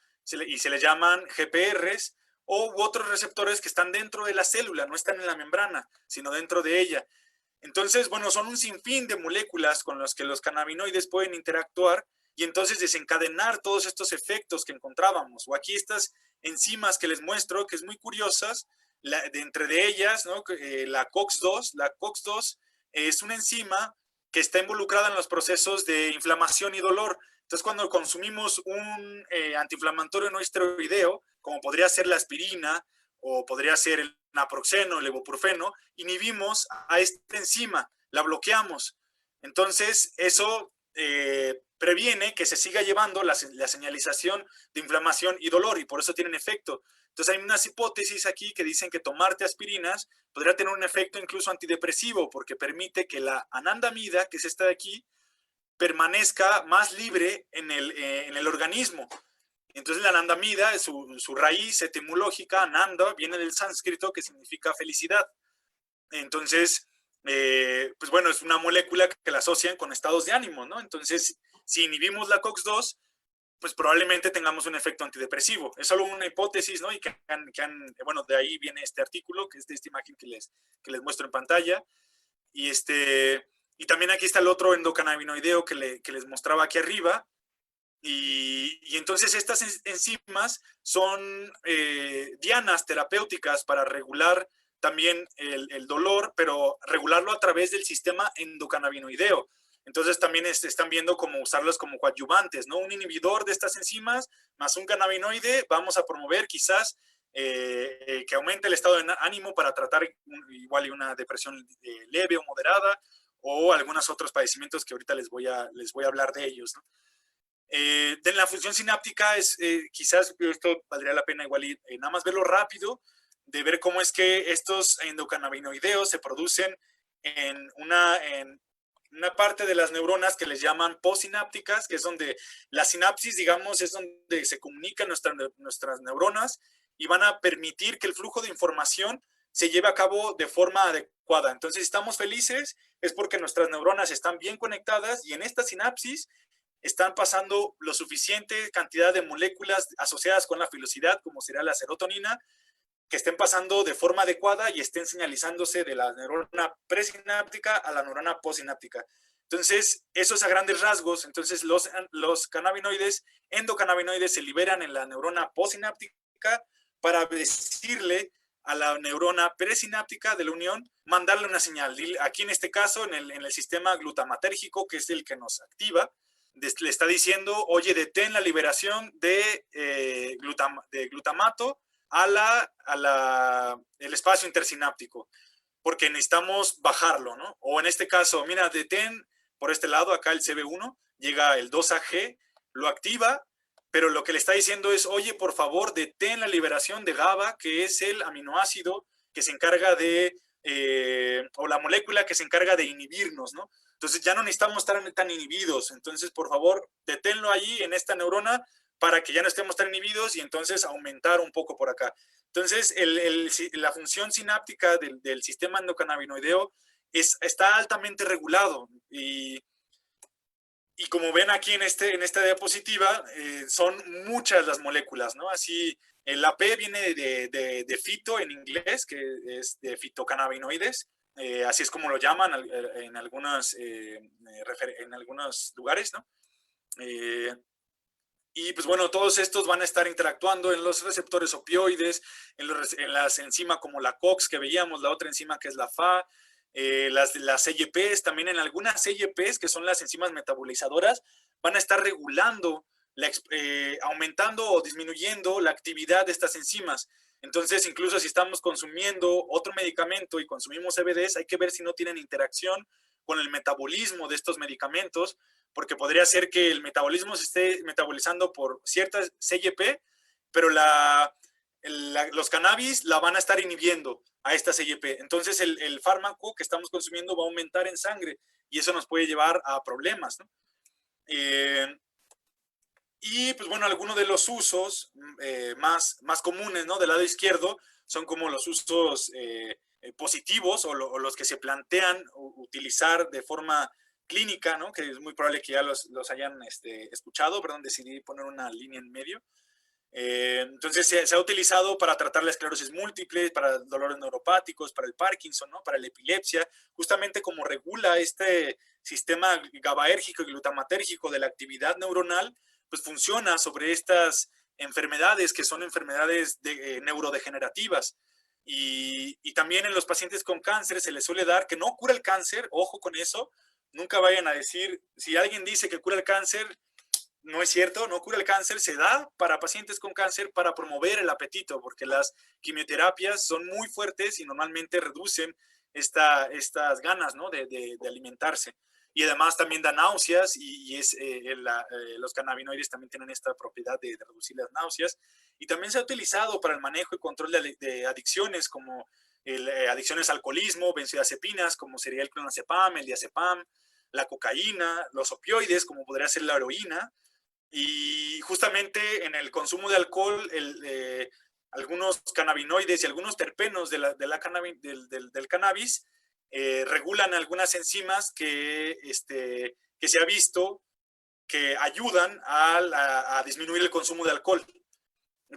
y se le llaman GPRs, o otros receptores que están dentro de la célula, no están en la membrana, sino dentro de ella. Entonces, bueno, son un sinfín de moléculas con las que los cannabinoides pueden interactuar y entonces desencadenar todos estos efectos que encontrábamos. O aquí estas enzimas que les muestro, que es muy curiosas, entre ellas, ¿no? La COX-2. La COX-2 es una enzima que está involucrada en los procesos de inflamación y dolor. Entonces, cuando consumimos un antiinflamatorio no esteroideo, como podría ser la aspirina o podría ser el naproxeno, el ibuprofeno, inhibimos a esta enzima, la bloqueamos. Entonces, eso previene que se siga llevando la señalización de inflamación y dolor y por eso tienen efecto. Entonces, hay unas hipótesis aquí que dicen que tomarte aspirinas podría tener un efecto incluso antidepresivo porque permite que la anandamida, que es esta de aquí, permanezca más libre en el organismo. Entonces la anandamida, su raíz etimológica, ananda, viene del sánscrito que significa felicidad. Entonces, pues bueno, es una molécula que la asocian con estados de ánimo, ¿no? Entonces, si inhibimos la COX-2, pues probablemente tengamos un efecto antidepresivo. Es solo una hipótesis, ¿no? Y bueno, de ahí viene este artículo, que es de esta imagen que les muestro en pantalla. Y también aquí está el otro endocannabinoideo que les mostraba aquí arriba. Y entonces estas enzimas son dianas terapéuticas para regular también el dolor, pero regularlo a través del sistema endocannabinoideo. Entonces también están viendo cómo usarlos como coadyuvantes, ¿no? Un inhibidor de estas enzimas más un cannabinoide, vamos a promover quizás que aumente el estado de ánimo para tratar igual una depresión leve o moderada o algunos otros padecimientos que ahorita les voy a hablar de ellos, ¿no? De la función sináptica es quizás esto valdría la pena igual nada más verlo rápido, de ver cómo es que estos endocannabinoideos se producen en una parte de las neuronas que les llaman postsinápticas, que es donde la sinapsis, digamos, es donde se comunican nuestras neuronas y van a permitir que el flujo de información se lleve a cabo de forma adecuada. Entonces, si estamos felices, es porque nuestras neuronas están bien conectadas y en esta sinapsis están pasando lo suficiente cantidad de moléculas asociadas con la felicidad, como será la serotonina, que estén pasando de forma adecuada y estén señalizándose de la neurona presináptica a la neurona postsináptica. Entonces, eso es a grandes rasgos. Entonces, los cannabinoides, endocannabinoides, se liberan en la neurona postsináptica para decirle a la neurona presináptica de la unión, mandarle una señal. Aquí en este caso, en el sistema glutamatérgico, que es el que nos activa, le está diciendo, oye, detén la liberación de glutamato el espacio intersináptico. porque necesitamos bajarlo, ¿no? O en este caso, mira, detén por este lado, acá el CB1, llega el 2AG, lo activa, pero lo que le está diciendo es, oye, por favor, detén la liberación de GABA, que es el aminoácido que se encarga de, o la molécula que se encarga de inhibirnos, ¿no? Entonces ya no necesitamos estar tan inhibidos. Entonces, por favor, deténlo allí en esta neurona para que ya no estemos tan inhibidos y entonces aumentar un poco por acá. Entonces, la función sináptica del sistema endocannabinoideo está altamente regulado y como ven aquí en esta diapositiva, son muchas las moléculas, ¿no? Así, el AP viene de fito en inglés, que es de fitocannabinoides, así es como lo llaman en algunos lugares, ¿no? Y pues bueno, todos estos van a estar interactuando en los receptores opioides, en las enzimas como la COX que veíamos, la otra enzima que es la FA, las CYPs, también en algunas CYPs, que son las enzimas metabolizadoras, van a estar regulando, aumentando o disminuyendo la actividad de estas enzimas. Entonces, incluso si estamos consumiendo otro medicamento y consumimos CBDs, hay que ver si no tienen interacción con el metabolismo de estos medicamentos, porque podría ser que el metabolismo se esté metabolizando por ciertas CYP, pero los cannabis la van a estar inhibiendo a esta CYP. Entonces el fármaco que estamos consumiendo va a aumentar en sangre y eso nos puede llevar a problemas, ¿no? Y pues bueno, algunos de los usos más comunes, ¿no? Del lado izquierdo son como los usos positivos o los que se plantean utilizar de forma clínica, ¿no? Que es muy probable que ya los hayan escuchado, perdón, decidí poner una línea en medio. Entonces se ha utilizado para tratar la esclerosis múltiple, para dolores neuropáticos, para el Parkinson, ¿no? Para la epilepsia, justamente como regula este sistema GABAérgico y glutamatérgico de la actividad neuronal, pues funciona sobre estas enfermedades que son enfermedades neurodegenerativas. Y también en los pacientes con cáncer se les suele dar, que no cura el cáncer, ojo con eso, nunca vayan a decir, si alguien dice que cura el cáncer, no es cierto, no cura el cáncer, se da para pacientes con cáncer para promover el apetito, porque las quimioterapias son muy fuertes y normalmente reducen estas ganas, ¿no? de alimentarse. Y además también da náuseas los cannabinoides también tienen esta propiedad de reducir las náuseas. Y también se ha utilizado para el manejo y control de adicciones como adicciones al alcoholismo, benzodiazepinas, como sería el clonazepam, el diazepam, la cocaína, los opioides, como podría ser la heroína. Y justamente en el consumo de alcohol, algunos cannabinoides y algunos terpenos del cannabis regulan algunas enzimas que se ha visto que ayudan a disminuir el consumo de alcohol,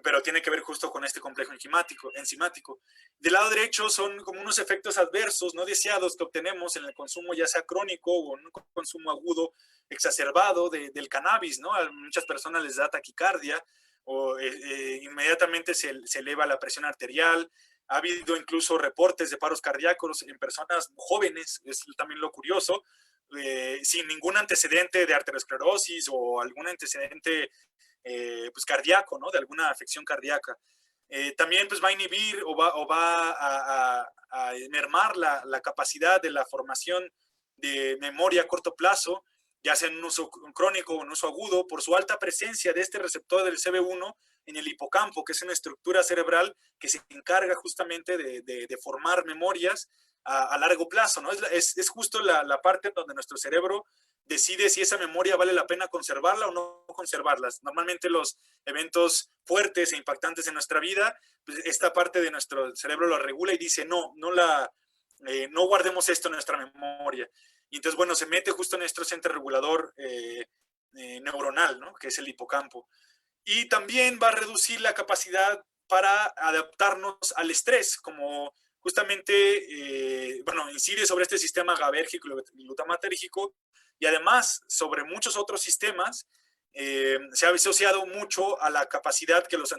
pero tiene que ver justo con este complejo enzimático. Del lado derecho son como unos efectos adversos no deseados que obtenemos en el consumo ya sea crónico o en un consumo agudo exacerbado del cannabis, ¿no? A muchas personas les da taquicardia o inmediatamente se eleva la presión arterial. Ha habido incluso reportes de paros cardíacos en personas jóvenes, es también lo curioso, sin ningún antecedente de arteriosclerosis o algún antecedente pues cardíaco, ¿no? De alguna afección cardíaca. También pues va a inhibir o va a mermar la capacidad de la formación de memoria a corto plazo, ya sea en un uso crónico o en uso agudo, por su alta presencia de este receptor del CB1 en el hipocampo, que es una estructura cerebral que se encarga justamente de formar memorias a largo plazo, ¿no? Es justo la parte donde nuestro cerebro decide si esa memoria vale la pena conservarla o no conservarlas. Normalmente los eventos fuertes e impactantes en nuestra vida, pues esta parte de nuestro cerebro lo regula y dice, no guardemos esto en nuestra memoria. Y entonces, bueno, se mete justo en nuestro centro regulador neuronal, ¿no? Que es el hipocampo. Y también va a reducir la capacidad para adaptarnos al estrés, como justamente, bueno, incide sobre este sistema GABAérgico y glutamatérgico, y además sobre muchos otros sistemas, se ha asociado mucho a la capacidad que los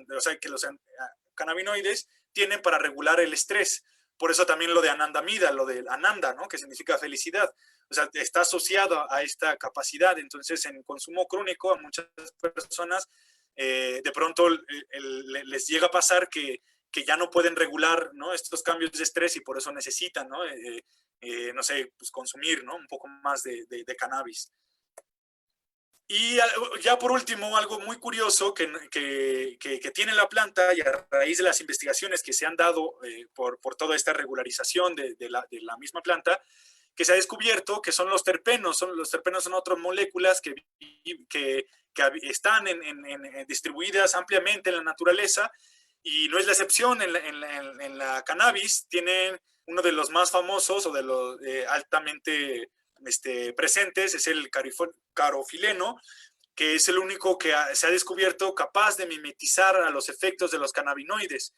cannabinoides tienen para regular el estrés. Por eso también lo de anandamida, lo de ananda, ¿no? Que significa felicidad. O sea, está asociado a esta capacidad. Entonces, en consumo crónico, a muchas personas de pronto les llega a pasar que que ya no pueden regular, ¿no?, estos cambios de estrés y por eso necesitan, ¿no?, no sé, pues consumir, ¿no?, un poco más de cannabis. Y ya por último, algo muy curioso que tiene la planta, y a raíz de las investigaciones que se han dado por toda esta regularización de la misma planta, que se ha descubierto que son los terpenos. Los terpenos son otras moléculas que están distribuidas ampliamente en la naturaleza, y no es la excepción. En la cannabis tienen uno de los más famosos o de los altamente presentes, es el carofileno, que es el único que se ha descubierto capaz de mimetizar a los efectos de los cannabinoides.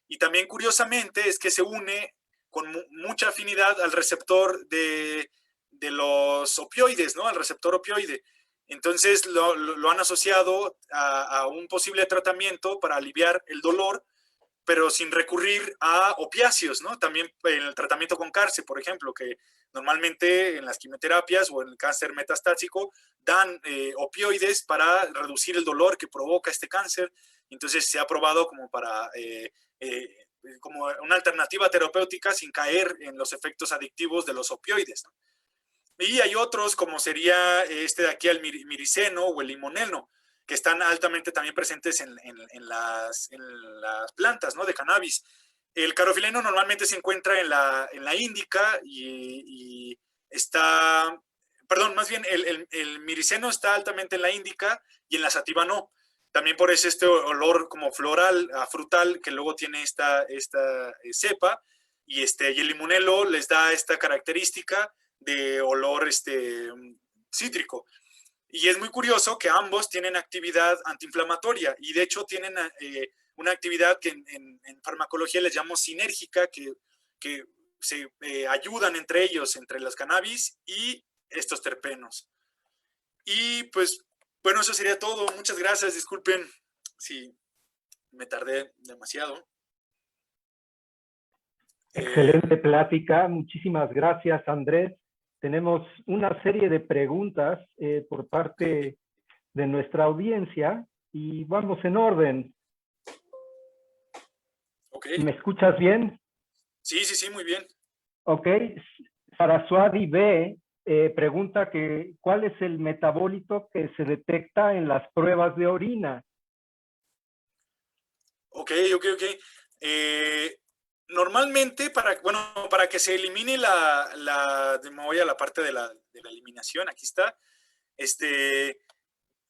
Y también, curiosamente, es que se une con mucha afinidad al receptor de los opioides, ¿no?, al receptor opioide. Entonces lo han asociado a un posible tratamiento para aliviar el dolor, pero sin recurrir a opiáceos, ¿no? También en el tratamiento con cáncer, por ejemplo, que normalmente en las quimioterapias o en el cáncer metastásico dan opioides para reducir el dolor que provoca este cáncer. Entonces se ha probado como como una alternativa terapéutica sin caer en los efectos adictivos de los opioides, ¿no? Y hay otros, como sería este de aquí, el miriceno o el limoneno, que están altamente también presentes en las plantas, ¿no?, de cannabis. El carofileno normalmente se encuentra en la índica y está, perdón, más bien el miriceno está altamente en la índica y en la sativa no. También por eso este olor como floral, frutal, que luego tiene esta cepa, y el limonelo les da esta característica de olor cítrico. Y es muy curioso que ambos tienen actividad antiinflamatoria, y de hecho tienen una actividad que en farmacología les llamamos sinérgica, que se ayudan entre ellos, entre los cannabis y estos terpenos. Y pues, bueno, eso sería todo. Muchas gracias. Disculpen si me tardé demasiado. Excelente plática. Muchísimas gracias, Andrés. Tenemos una serie de preguntas por parte de nuestra audiencia y vamos en orden. Okay. ¿Me escuchas bien? Sí, muy bien. Ok. Saraswati B. Pregunta ¿cuál es el metabólito que se detecta en las pruebas de orina? Ok. Normalmente, para que se elimine me voy a la parte de la eliminación, aquí está,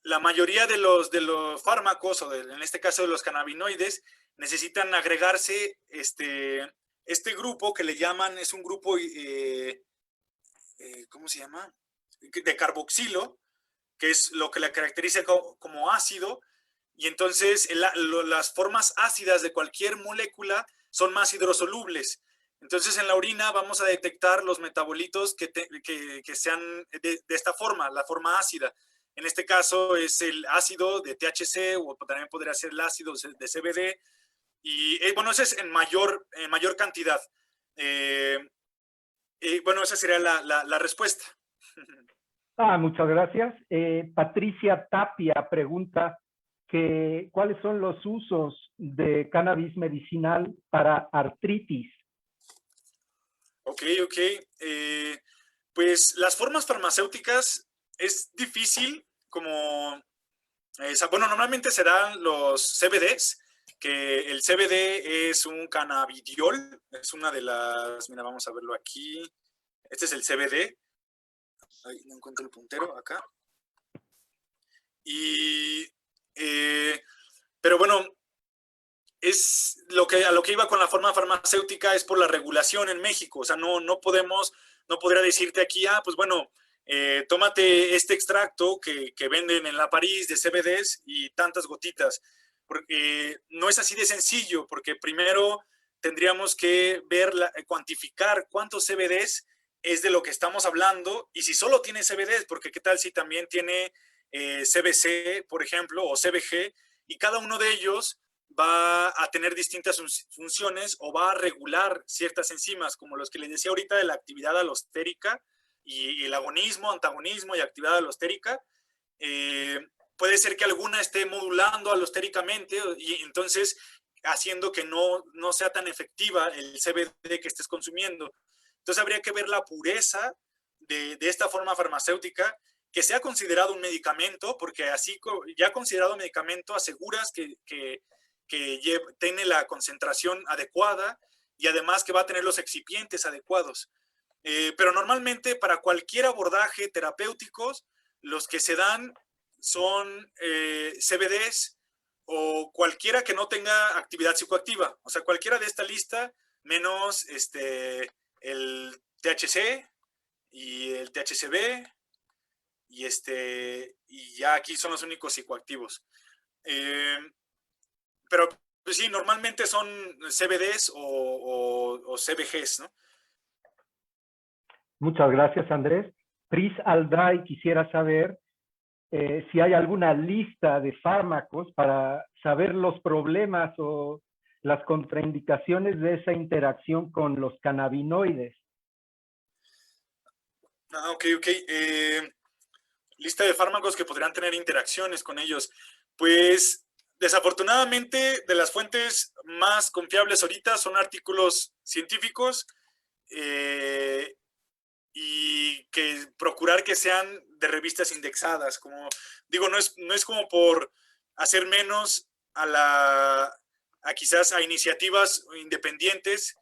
la mayoría de los fármacos, en este caso de los cannabinoides, necesitan agregarse este grupo que le llaman, es un grupo, ¿cómo se llama?, de carboxilo, que es lo que la caracteriza como ácido. Y entonces las formas ácidas de cualquier molécula son más hidrosolubles. Entonces en la orina vamos a detectar los metabolitos que sean de esta forma, la forma ácida. En este caso es el ácido de THC, o también podría ser el ácido de CBD. Y bueno, ese es en mayor cantidad. Bueno, esa sería la respuesta. Muchas gracias. Patricia Tapia pregunta ¿cuáles son los usos de cannabis medicinal para artritis? Ok. Pues las formas farmacéuticas es difícil bueno, normalmente se dan los CBDs, que el CBD es un cannabidiol, es una de las, mira, vamos a verlo aquí. Este es el CBD. Ay, no encuentro el puntero acá. Pero bueno, es a lo que iba con la forma farmacéutica, es por la regulación en México. O sea, no podría decirte aquí, pues bueno, tómate este extracto que venden en la París de CBDs y tantas gotitas, porque no es así de sencillo, porque primero tendríamos que cuantificar cuántos CBDs es de lo que estamos hablando, y si solo tiene CBDs, porque qué tal si también tiene CBC, por ejemplo, o CBG, y cada uno de ellos va a tener distintas funciones o va a regular ciertas enzimas, como los que les decía ahorita de la actividad alostérica y el agonismo, antagonismo y actividad alostérica. Puede ser que alguna esté modulando alostéricamente, y entonces haciendo que no sea tan efectiva el CBD que estés consumiendo. Entonces habría que ver la pureza de esta forma farmacéutica, que sea considerado un medicamento, porque así ya considerado medicamento aseguras que tiene la concentración adecuada y además que va a tener los excipientes adecuados. Pero normalmente para cualquier abordaje terapéuticos, los que se dan son CBDs o cualquiera que no tenga actividad psicoactiva. O sea, cualquiera de esta lista, menos el THC y el THCB, y ya aquí son los únicos psicoactivos. Pero pues sí, normalmente son CBDs o CBGs, ¿no? Muchas gracias, Andrés. Pris Alday quisiera saber si hay alguna lista de fármacos para saber los problemas o las contraindicaciones de esa interacción con los cannabinoides. Ok. Lista de fármacos que podrían tener interacciones con ellos. Pues desafortunadamente de las fuentes más confiables ahorita son artículos científicos, y que procurar que sean de revistas indexadas. Como digo, no es como por hacer menos a quizás a iniciativas independientes,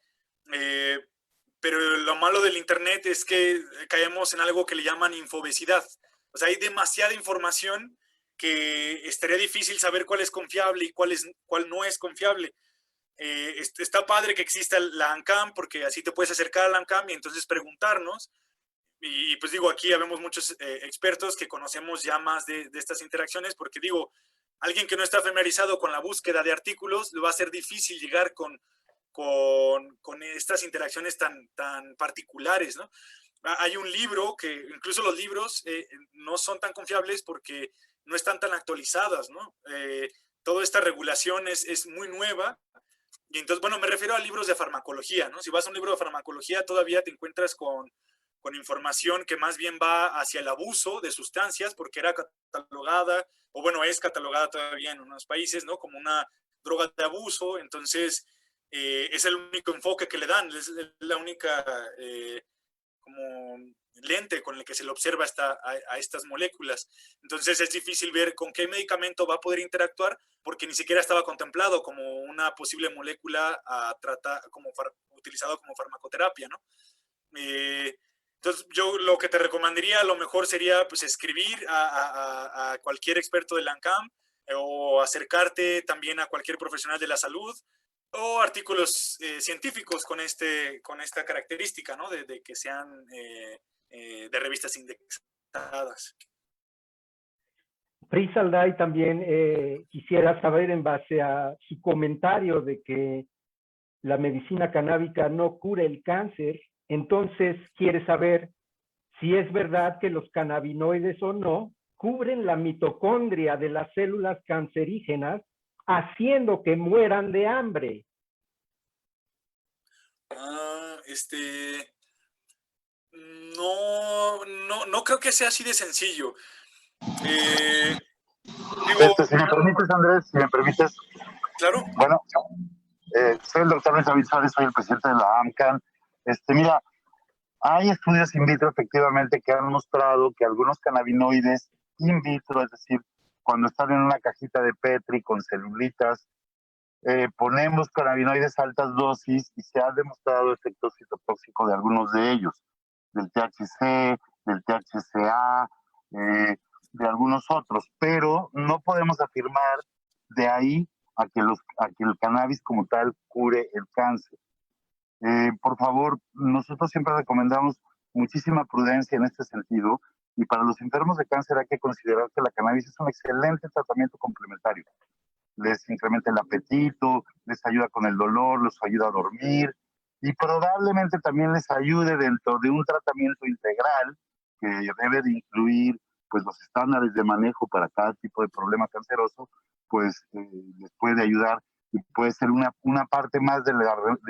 pero lo malo del internet es que caemos en algo que le llaman infobesidad. O sea, hay demasiada información que estaría difícil saber cuál es confiable y cuál no es confiable. Está padre que exista la ANCAM, porque así te puedes acercar a la ANCAM y entonces preguntarnos. Y pues digo, aquí habemos muchos expertos que conocemos ya más de estas interacciones, porque digo, alguien que no está familiarizado con la búsqueda de artículos, le va a ser difícil llegar con estas interacciones tan particulares, ¿no? Hay un libro que, incluso los libros no son tan confiables porque no están tan actualizadas, ¿no? Toda esta regulación es muy nueva. Y entonces, bueno, me refiero a libros de farmacología, ¿no? Si vas a un libro de farmacología, todavía te encuentras con información que más bien va hacia el abuso de sustancias, porque era catalogada, o bueno, es catalogada todavía en unos países, ¿no? Como una droga de abuso. Entonces, es el único enfoque que le dan, es la única como lente con el que se le observa a estas moléculas. Entonces es difícil ver con qué medicamento va a poder interactuar, porque ni siquiera estaba contemplado como una posible molécula a tratar, utilizado como farmacoterapia, ¿no? Entonces yo lo que te recomendaría a lo mejor sería pues escribir a cualquier experto de la ANCAM, o acercarte también a cualquier profesional de la salud, o artículos científicos con esta característica, ¿no? De que sean de revistas indexadas. Pris Alday también quisiera saber, en base a su comentario de que la medicina canábica no cura el cáncer, entonces quiere saber si es verdad que los cannabinoides o no cubren la mitocondria de las células cancerígenas, haciendo que mueran de hambre. No creo que sea así de sencillo. Digo, Si me permites, Andrés, si me permites. claro. Bueno, soy el doctor Luis David Suárez, soy el presidente de la AMCAN. Mira, hay estudios in vitro efectivamente que han mostrado que algunos cannabinoides in vitro, es decir, cuando están en una cajita de Petri con celulitas, ponemos cannabinoides a altas dosis y se ha demostrado efecto citotóxico de algunos de ellos, del THC, del THCA, de algunos otros, pero no podemos afirmar de ahí a que el cannabis como tal cure el cáncer. Por favor, nosotros siempre recomendamos muchísima prudencia en este sentido, y para los enfermos de cáncer hay que considerar que la cannabis es un excelente tratamiento complementario. Les incrementa el apetito, les ayuda con el dolor, los ayuda a dormir, y probablemente también les ayude dentro de un tratamiento integral que debe de incluir pues los estándares de manejo para cada tipo de problema canceroso, pues les puede ayudar y puede ser una parte más del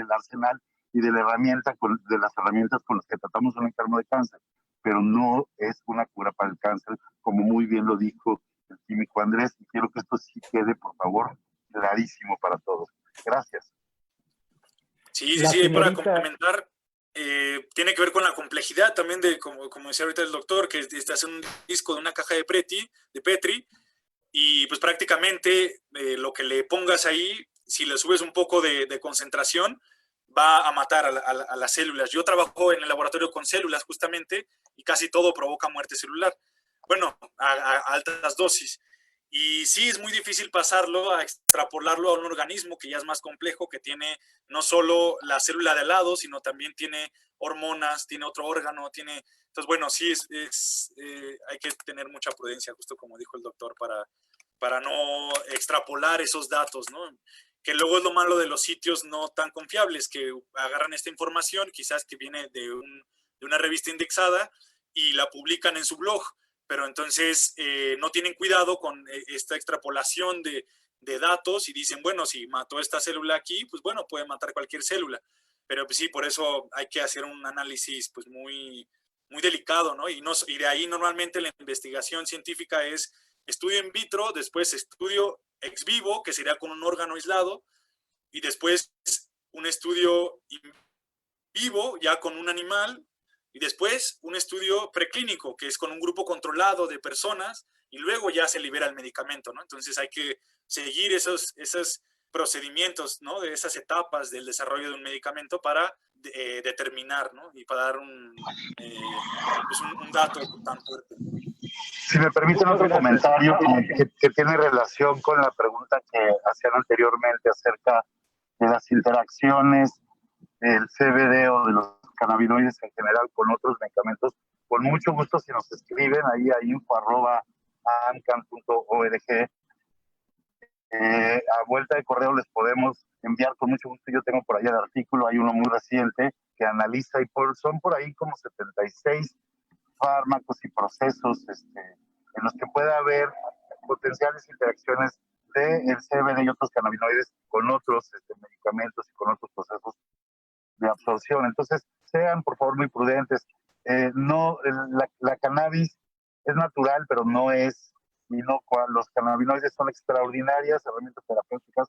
arsenal y de de las herramientas con las que tratamos a un enfermo de cáncer, pero no es una cura para el cáncer, como muy bien lo dijo el químico Andrés, y quiero que esto sí quede, por favor, clarísimo para todos. Gracias. Sí, La para señorita... complementar, tiene que ver con la complejidad también de, como decía ahorita el doctor, que estás en un disco de una caja de Petri, y pues prácticamente lo que le pongas ahí, si le subes un poco de concentración, va a matar a las células. Yo trabajo en el laboratorio con células justamente, y casi todo provoca muerte celular. Bueno, a altas dosis. Y sí, es muy difícil pasarlo, a extrapolarlo a un organismo que ya es más complejo, que tiene no solo la célula de al lado, sino también tiene hormonas, tiene otro órgano, tiene... Entonces, bueno, sí, hay que tener mucha prudencia, justo como dijo el doctor, para no extrapolar esos datos, ¿no? Que luego es lo malo de los sitios no tan confiables, que agarran esta información, quizás que viene de una revista indexada, y la publican en su blog, pero entonces no tienen cuidado con esta extrapolación de datos y dicen, bueno, si mató esta célula aquí, pues bueno, puede matar cualquier célula. Pero pues sí, por eso hay que hacer un análisis pues muy delicado, ¿no? Y de ahí normalmente la investigación científica es estudio in vitro, después estudio ex vivo, que sería con un órgano aislado, y después un estudio in vivo, ya con un animal, y después un estudio preclínico, que es con un grupo controlado de personas, y luego ya se libera el medicamento, ¿no? Entonces hay que seguir esos procedimientos, ¿no? De esas etapas del desarrollo de un medicamento para determinar, ¿no? Y para dar pues un dato tan fuerte. Si me permiten otro comentario que tiene relación con la pregunta que hacían anteriormente acerca de las interacciones del CBD o de los cannabinoides en general con otros medicamentos. Con mucho gusto, si nos escriben ahí a info@amcan.org, a vuelta de correo les podemos enviar con mucho gusto. Yo tengo por ahí el artículo, hay uno muy reciente que analiza y son por ahí como 76 fármacos y procesos en los que puede haber potenciales interacciones del CBD y otros cannabinoides con otros medicamentos y con otros procesos de absorción. Entonces, sean por favor muy prudentes. La cannabis es natural, pero no es inocua. Los cannabinoides son extraordinarias herramientas terapéuticas,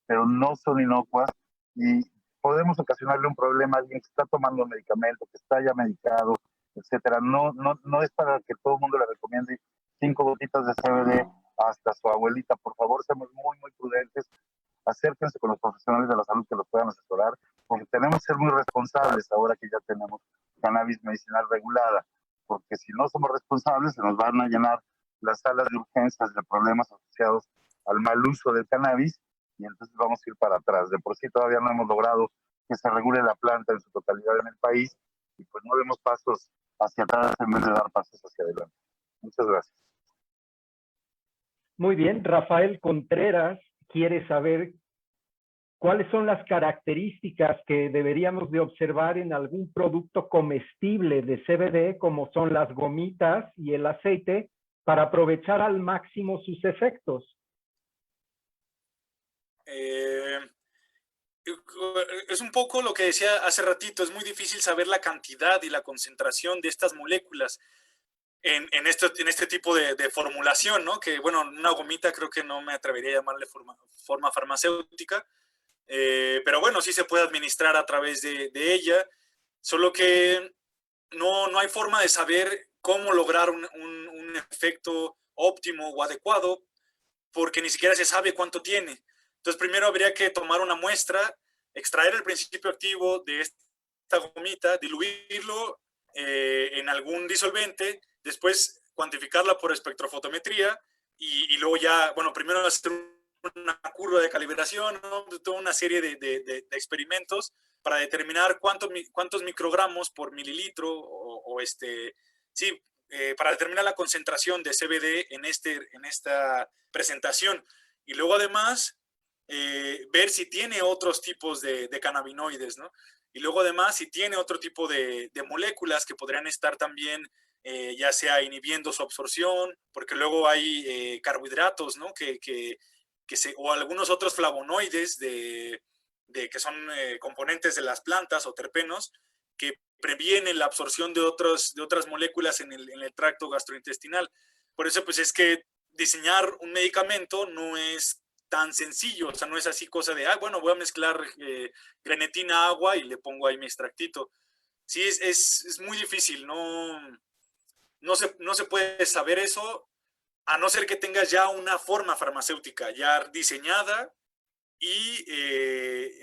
pero no son inocuas y podemos ocasionarle un problema a alguien que está tomando un medicamento, que está ya medicado, etcétera. No es para que todo el mundo le recomiende 5 gotitas de CBD hasta su abuelita. Por favor, seamos muy prudentes. Acérquense con los profesionales de la salud que los puedan asesorar, porque tenemos que ser muy responsables ahora que ya tenemos cannabis medicinal regulada, porque si no somos responsables se nos van a llenar las salas de urgencias de problemas asociados al mal uso del cannabis y entonces vamos a ir para atrás. De por sí todavía no hemos logrado que se regule la planta en su totalidad en el país y pues no demos pasos hacia atrás en vez de dar pasos hacia adelante. Muchas gracias. Muy bien, Rafael Contreras quiere saber cuáles son las características que deberíamos de observar en algún producto comestible de CBD, como son las gomitas y el aceite, para aprovechar al máximo sus efectos. Es un poco lo que decía hace ratito, es muy difícil saber la cantidad y la concentración de estas moléculas en este tipo de formulación, ¿no? Que, bueno, una gomita creo que no me atrevería a llamarle forma farmacéutica, pero bueno, sí se puede administrar a través de ella, solo que no hay forma de saber cómo lograr un efecto óptimo o adecuado, porque ni siquiera se sabe cuánto tiene. Entonces, primero habría que tomar una muestra, extraer el principio activo de esta gomita, diluirlo en algún disolvente, después cuantificarla por espectrofotometría y luego ya, bueno, primero hacer una curva de calibración, ¿no? Toda una serie de experimentos para determinar cuántos microgramos por mililitro sí, para determinar la concentración de CBD en esta presentación. Y luego además ver si tiene otros tipos de cannabinoides, ¿no? Y luego además si tiene otro tipo de moléculas que podrían estar también ya sea inhibiendo su absorción, porque luego hay carbohidratos, ¿no? O algunos otros flavonoides que son componentes de las plantas o terpenos que previenen la absorción de otras moléculas en el tracto gastrointestinal. Por eso pues es que diseñar un medicamento no es tan sencillo, o sea, no es así cosa de, bueno, voy a mezclar grenetina, agua y le pongo ahí mi extractito. Sí, es muy difícil, no se puede saber eso, a no ser que tengas ya una forma farmacéutica ya diseñada y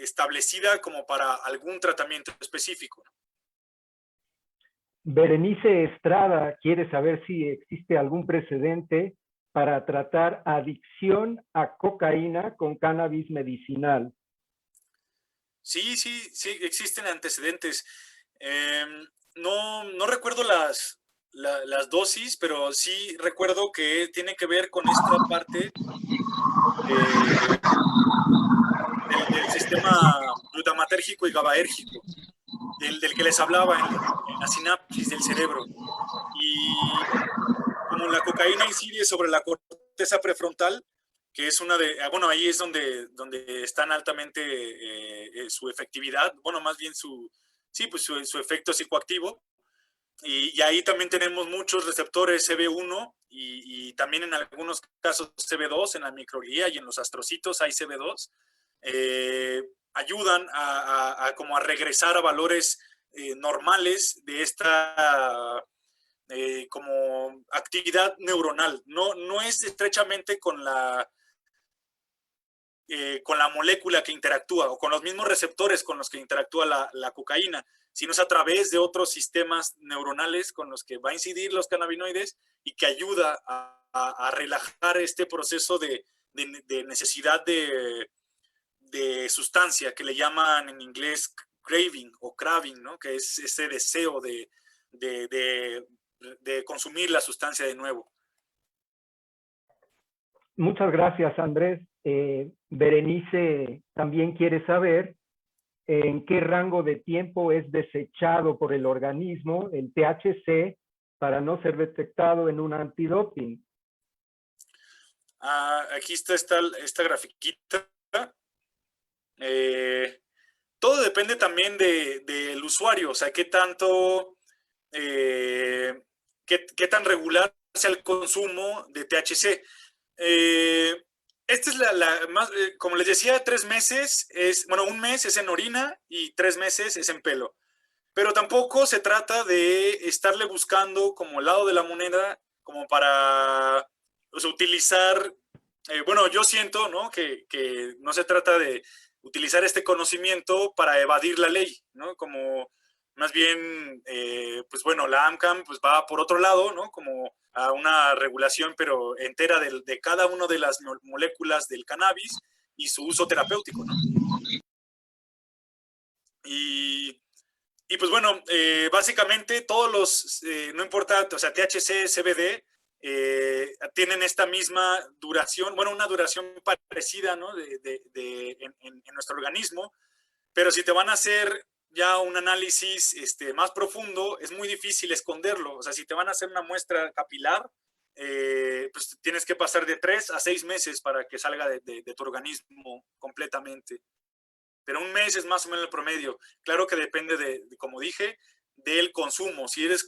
establecida como para algún tratamiento específico. Berenice Estrada quiere saber si existe algún precedente para tratar adicción a cocaína con cannabis medicinal. Sí, existen antecedentes. No recuerdo las dosis, pero sí recuerdo que tiene que ver con esta parte del sistema glutamatérgico y GABAérgico, del que les hablaba en la sinapsis del cerebro. Y como la cocaína incide sobre la corteza prefrontal, que es una de, bueno, ahí es donde están altamente su efectividad, bueno, más bien su efecto psicoactivo. Y ahí también tenemos muchos receptores CB1 y también en algunos casos CB2, en la microglía y en los astrocitos hay CB2. Ayudan como a regresar a valores normales de esta como actividad neuronal. No es estrechamente con la molécula que interactúa o con los mismos receptores con los que interactúa la cocaína, sino es a través de otros sistemas neuronales con los que va a incidir los cannabinoides y que ayuda a relajar este proceso de necesidad de sustancia que le llaman en inglés craving o craving, ¿no? Que es ese deseo de consumir la sustancia de nuevo. Muchas gracias, Andrés. Berenice también quiere saber en qué rango de tiempo es desechado por el organismo el THC para no ser detectado en un antidoping. Aquí está esta grafiquita. Todo depende también del usuario, o sea, qué tanto, qué tan regular sea el consumo de THC. Esta es la más, como les decía, 3 meses bueno, 1 mes es en orina y 3 meses es en pelo. Pero tampoco se trata de estarle buscando como lado de la moneda, como para, o sea, utilizar, bueno, yo siento, ¿no? Que no se trata de utilizar este conocimiento para evadir la ley, ¿no? Como más bien, pues bueno, la AMCAM pues va por otro lado, ¿no? Como a una regulación, pero entera de cada una de las moléculas del cannabis y su uso terapéutico, ¿no? Y pues bueno, básicamente todos los, no importa, o sea, THC, CBD, tienen esta misma duración, bueno, una duración parecida, ¿no? En nuestro organismo, pero si te van a hacer ya un análisis más profundo, es muy difícil esconderlo. O sea, si te van a hacer una muestra capilar, pues tienes que pasar de 3 a 6 meses para que salga de tu organismo completamente. Pero 1 mes es más o menos el promedio. Claro que depende como dije, del consumo. Si eres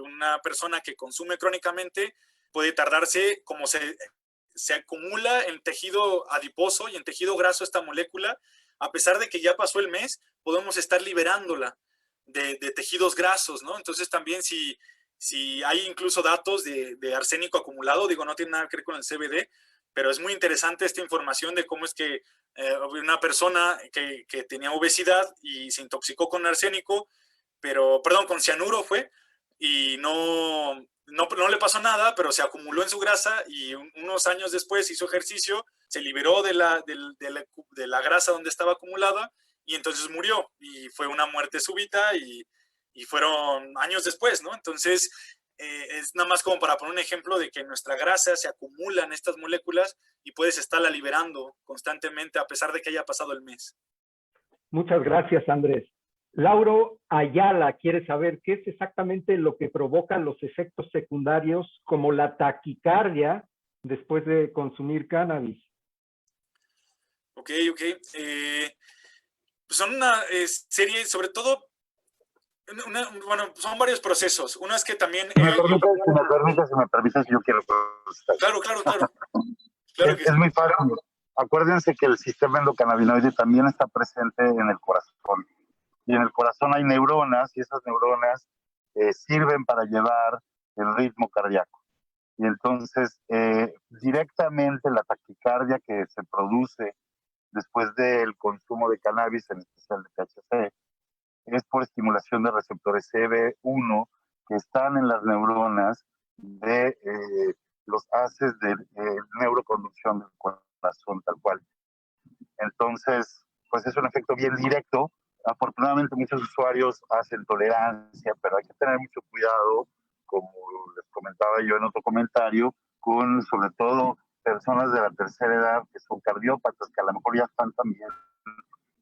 una persona que consume crónicamente, puede tardarse, como se acumula en tejido adiposo y en tejido graso esta molécula, a pesar de que ya pasó el mes, podemos estar liberándola de tejidos grasos, ¿no? Entonces también si hay incluso datos de arsénico acumulado, digo, no tiene nada que ver con el CBD, pero es muy interesante esta información de cómo es que una persona que tenía obesidad y se intoxicó con arsénico, con cianuro fue, y no le pasó nada, pero se acumuló en su grasa y unos años después hizo ejercicio, se liberó de la grasa donde estaba acumulada y entonces murió y fue una muerte súbita y fueron años después, ¿no? Entonces, es nada más como para poner un ejemplo de que en nuestra grasa se acumulan estas moléculas y puedes estarla liberando constantemente a pesar de que haya pasado el mes. Muchas gracias, Andrés. Lauro Ayala quiere saber qué es exactamente lo que provoca los efectos secundarios como la taquicardia después de consumir cannabis. Ok. Pues son una serie, sobre todo, bueno, son varios procesos. Uno es que también... Si me permites, yo quiero contestar. Claro Es muy fácil. acuérdense que el sistema endocannabinoide también está presente en el corazón. Y en el corazón hay neuronas y esas neuronas sirven para llevar el ritmo cardíaco. Y entonces, directamente la taquicardia que se produce después del consumo de cannabis, en especial de THC, es por estimulación de receptores CB1 que están en las neuronas de los haces de neuroconducción del corazón, tal cual. Entonces, pues es un efecto bien directo. Afortunadamente muchos usuarios hacen tolerancia, pero hay que tener mucho cuidado, como les comentaba yo en otro comentario, con sobre todo personas de la tercera edad que son cardiópatas, que a lo mejor ya están también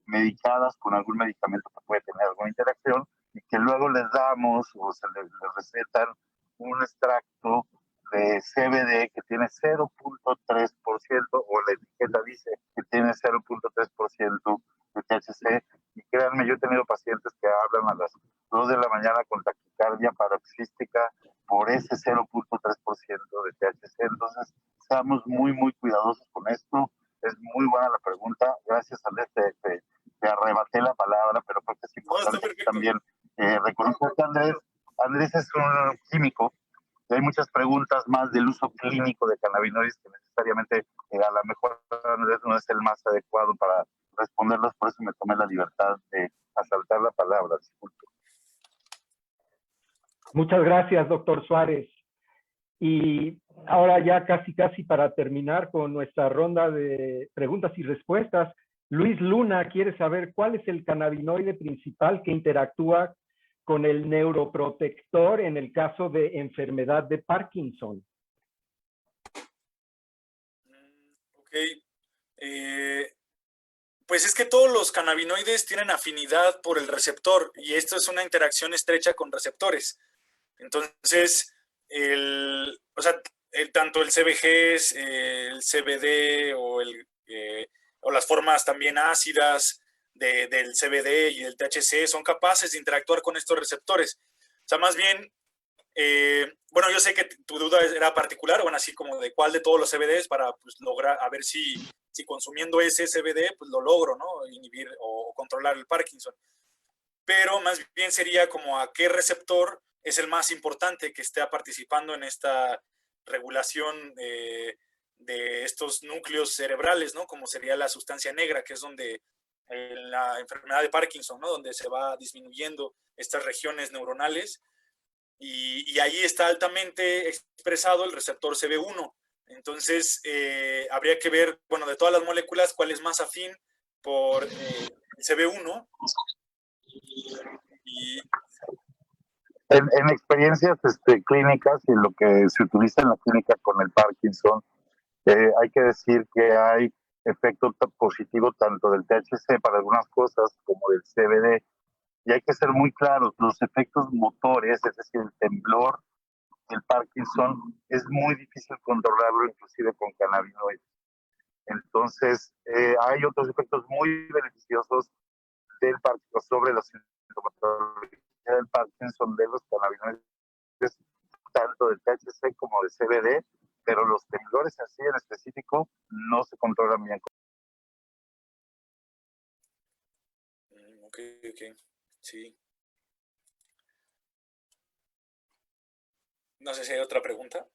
medicadas con algún medicamento que puede tener alguna interacción y que luego les damos o se les recetan un extracto de CBD que tiene 0.3% o la etiqueta dice que tiene 0.3% de THC y créanme, yo he tenido pacientes que hablan a las 2 de la mañana con taquicardia paroxística por ese 0.3% de THC, entonces seamos muy cuidadosos con esto. Es muy buena la pregunta, gracias Andrés, te arrebaté la palabra, pero creo que es importante también reconocer que Andrés es un químico. Hay muchas preguntas más del uso clínico de cannabinoides que necesariamente a lo mejor Andrés no es el más adecuado para responderlas, por eso me tomé la libertad de asaltar la palabra. Disculpe. Muchas gracias, doctor Suárez. Y ahora ya casi para terminar con nuestra ronda de preguntas y respuestas, Luis Luna quiere saber cuál es el cannabinoide principal que interactúa con el neuroprotector en el caso de enfermedad de Parkinson. Ok. Pues es que todos los cannabinoides tienen afinidad por el receptor y esto es una interacción estrecha con receptores. Entonces, tanto el CBG, el CBD o las formas también ácidas del CBD y del THC son capaces de interactuar con estos receptores. O sea, más bien, bueno, yo sé que tu duda era particular, bueno, así como de cuál de todos los CBDs para pues, lograr, a ver si consumiendo ese CBD, pues lo logro, ¿no? Inhibir o controlar el Parkinson. Pero más bien sería como a qué receptor es el más importante que esté participando en esta regulación de estos núcleos cerebrales, ¿no? Como sería la sustancia negra, que es donde en la enfermedad de Parkinson, ¿no? Donde se va disminuyendo estas regiones neuronales y ahí está altamente expresado el receptor CB1. Entonces, habría que ver, bueno, de todas las moléculas, cuál es más afín por el CB1. Y En experiencias clínicas y en lo que se utiliza en la clínica con el Parkinson, hay que decir que hay efecto positivo tanto del THC para algunas cosas como del CBD. Y hay que ser muy claros, los efectos motores, es decir, el temblor, el Parkinson, es muy difícil controlarlo inclusive con cannabinoides. Entonces, hay otros efectos muy beneficiosos del Parkinson sobre la sintomatología del Parkinson de los cannabinoides, tanto del THC como del CBD, pero los temblores así en específico no se controlan bien. Ok, sí. No sé si hay otra pregunta.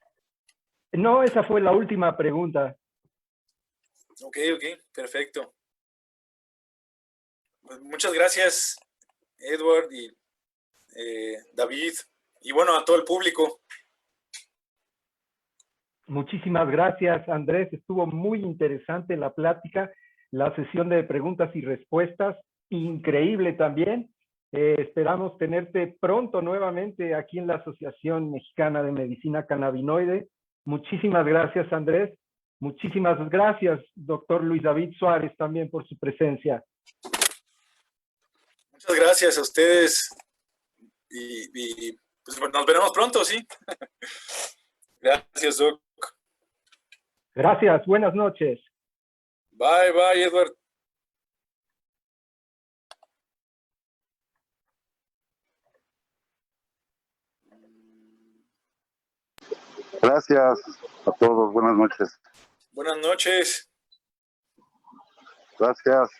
No, esa fue la última pregunta. Ok, perfecto. Pues muchas gracias, Edward y David, y bueno, a todo el público. Muchísimas gracias, Andrés. Estuvo muy interesante la plática, la sesión de preguntas y respuestas, increíble también. Esperamos tenerte pronto nuevamente aquí en la Asociación Mexicana de Medicina Cannabinoide. Muchísimas gracias, Andrés. Muchísimas gracias, doctor Luis David Suárez, también por su presencia. Muchas gracias a ustedes y pues nos veremos pronto, ¿sí? Gracias, Doc. Gracias, buenas noches. Bye, Edward. Gracias a todos, buenas noches. Buenas noches. Gracias.